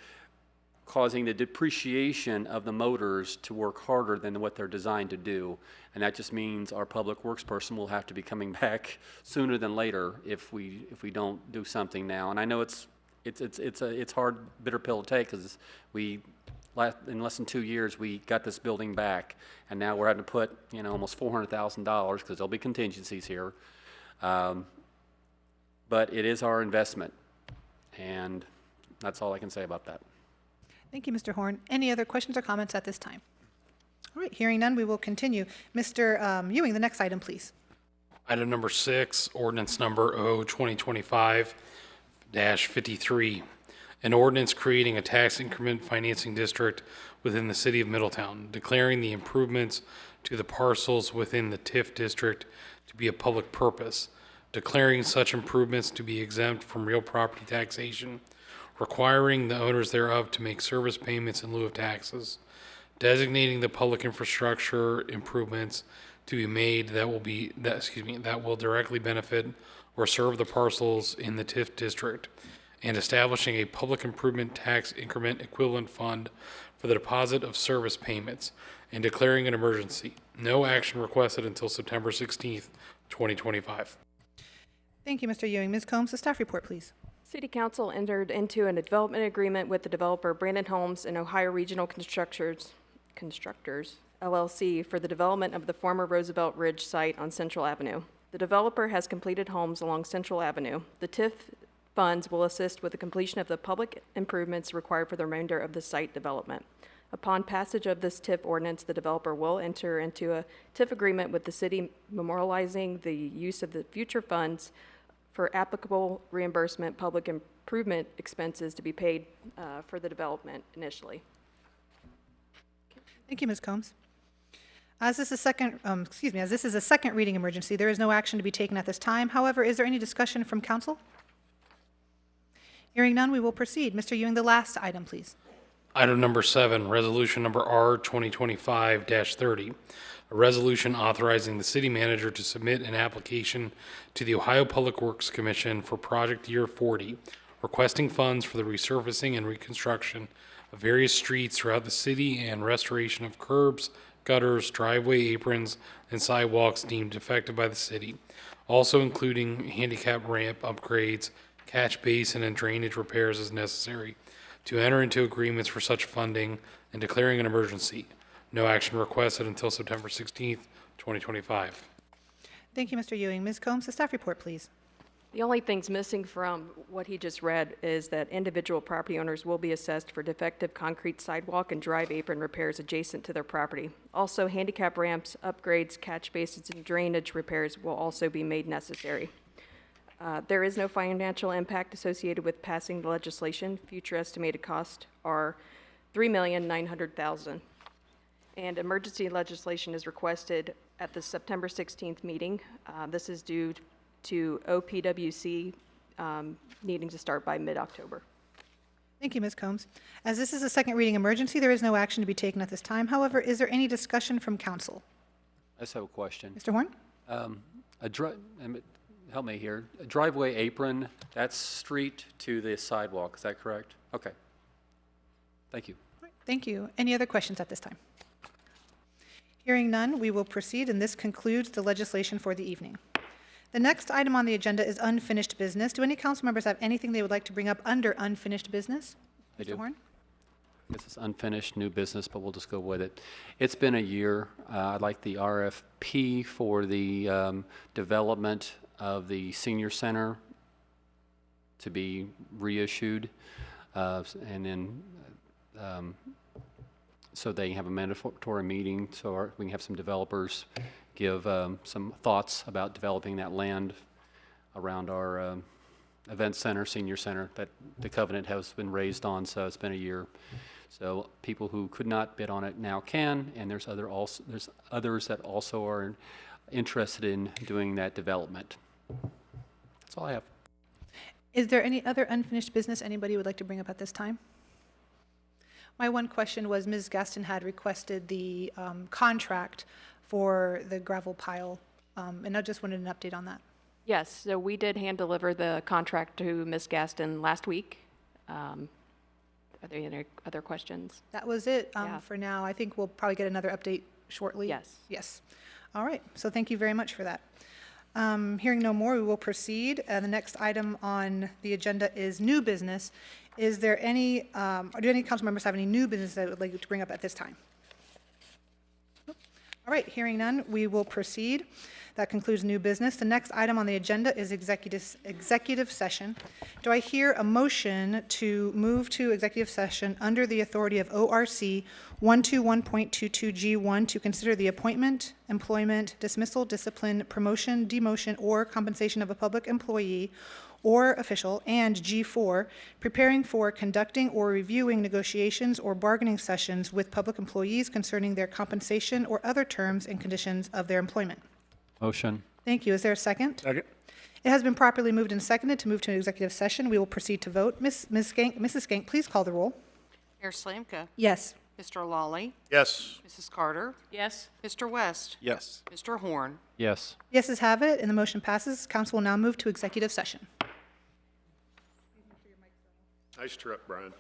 causing the depreciation of the motors to work harder than what they're designed to do. And that just means our public works person will have to be coming back sooner than later if we don't do something now. And I know it's a hard, bitter pill to take, because in less than 2 years, we got this building back, and now we're having to put, almost $400,000, because there'll be contingencies here. But it is our investment, and that's all I can say about that. Thank you, Mr. Horn. Any other questions or comments at this time? All right, hearing none, we will continue. Mr. Ewing, the next item, please. Item number 6, ordinance number 2025-53. An ordinance creating a tax increment financing district within the city of Middletown, declaring the improvements to the parcels within the TIF district to be a public purpose, declaring such improvements to be exempt from real property taxation, requiring the owners thereof to make service payments in lieu of taxes, designating the public infrastructure improvements to be made that will directly benefit or serve the parcels in the TIF district, and establishing a public improvement tax increment equivalent fund for the deposit of service payments, and declaring an emergency. No action requested until September 16th, 2025. Thank you, Mr. Ewing. Ms. Combs, the staff report, please. City Council entered into a development agreement with the developer Brandon Homes and Ohio Regional Constructors, LLC, for the development of the former Roosevelt Ridge site on Central Avenue. The developer has completed homes along Central Avenue. The TIF funds will assist with the completion of the public improvements required for the remainder of the site development. Upon passage of this TIF ordinance, the developer will enter into a TIF agreement with the city memorializing the use of the future funds for applicable reimbursement public improvement expenses to be paid for the development initially. Thank you, Ms. Combs. As this is a second reading emergency, there is no action to be taken at this time. However, is there any discussion from council? Hearing none, we will proceed. Mr. Ewing, the last item, please. Item number 7, resolution number R 2025-30, a resolution authorizing the city manager to submit an application to the Ohio Public Works Commission for Project Year 40, requesting funds for the resurfacing and reconstruction of various streets throughout the city and restoration of curbs, gutters, driveway aprons, and sidewalks deemed affected by the city, also including handicap ramp upgrades, catch basin, and drainage repairs as necessary, to enter into agreements for such funding and declaring an emergency. No action requested until September 16th, 2025. Thank you, Mr. Ewing. Ms. Combs, the staff report, please. The only things missing from what he just read is that individual property owners will be assessed for defective concrete sidewalk and drive apron repairs adjacent to their property. Also, handicap ramps, upgrades, catch basins, and drainage repairs will also be made necessary. There is no financial impact associated with passing the legislation. Future estimated costs are $3,900,000. And emergency legislation is requested at the September 16th meeting. This is due to OPWC needing to start by mid-October. Thank you, Ms. Combs. As this is a second reading emergency, there is no action to be taken at this time. However, is there any discussion from council? I just have a question. Mr. Horn? Help me here. A driveway apron, that's street to the sidewalk, is that correct? Okay. Thank you. Thank you. Any other questions at this time? Hearing none, we will proceed, and this concludes the legislation for the evening. The next item on the agenda is unfinished business. Do any council members have anything they would like to bring up under unfinished business? I do. Mr. Horn? This is unfinished new business, but we'll just go with it. It's been a year. I'd like the RFP for the development of the senior center to be reissued, and then so they have a mandatory meeting so we can have some developers give some thoughts about developing that land around our event center, senior center, that the covenant has been raised on, so it's been a year. So people who could not bid on it now can, and there's others that also are interested in doing that development. That's all I have. Is there any other unfinished business anybody would like to bring up at this time? My one question was Ms. Gaston had requested the contract for the gravel pile, and I just wanted an update on that. Yes, so we did hand deliver the contract to Ms. Gaston last week. Are there any other questions? That was it Yeah. for now. I think we'll probably get another update shortly. Yes. Yes. All right. So thank you very much for that. Hearing no more, we will proceed. The next item on the agenda is new business. Is there any, do any council members have any new business that would like to bring up at this time? All right, hearing none, we will proceed. That concludes new business. The next item on the agenda is executive session. Do I hear a motion to move to executive session under the authority of ORC 121.22G1 to consider the appointment, employment, dismissal, discipline, promotion, demotion, or compensation of a public employee or official, and G4, preparing for conducting or reviewing negotiations or bargaining sessions with public employees concerning their compensation or other terms and conditions of their employment? Motion. Thank you. Is there a second? Second. It has been properly moved and seconded to move to an executive session. We will proceed to vote. Mrs. Skank, please call the roll. Mayor Slamka? Yes. Mr. Lawley? Yes. Mrs. Carter? Yes? Mr. West? Yes. Mr. Horn? Yes. Yeses have it, and the motion passes. Council will now move to executive session. Nice trip, Brian.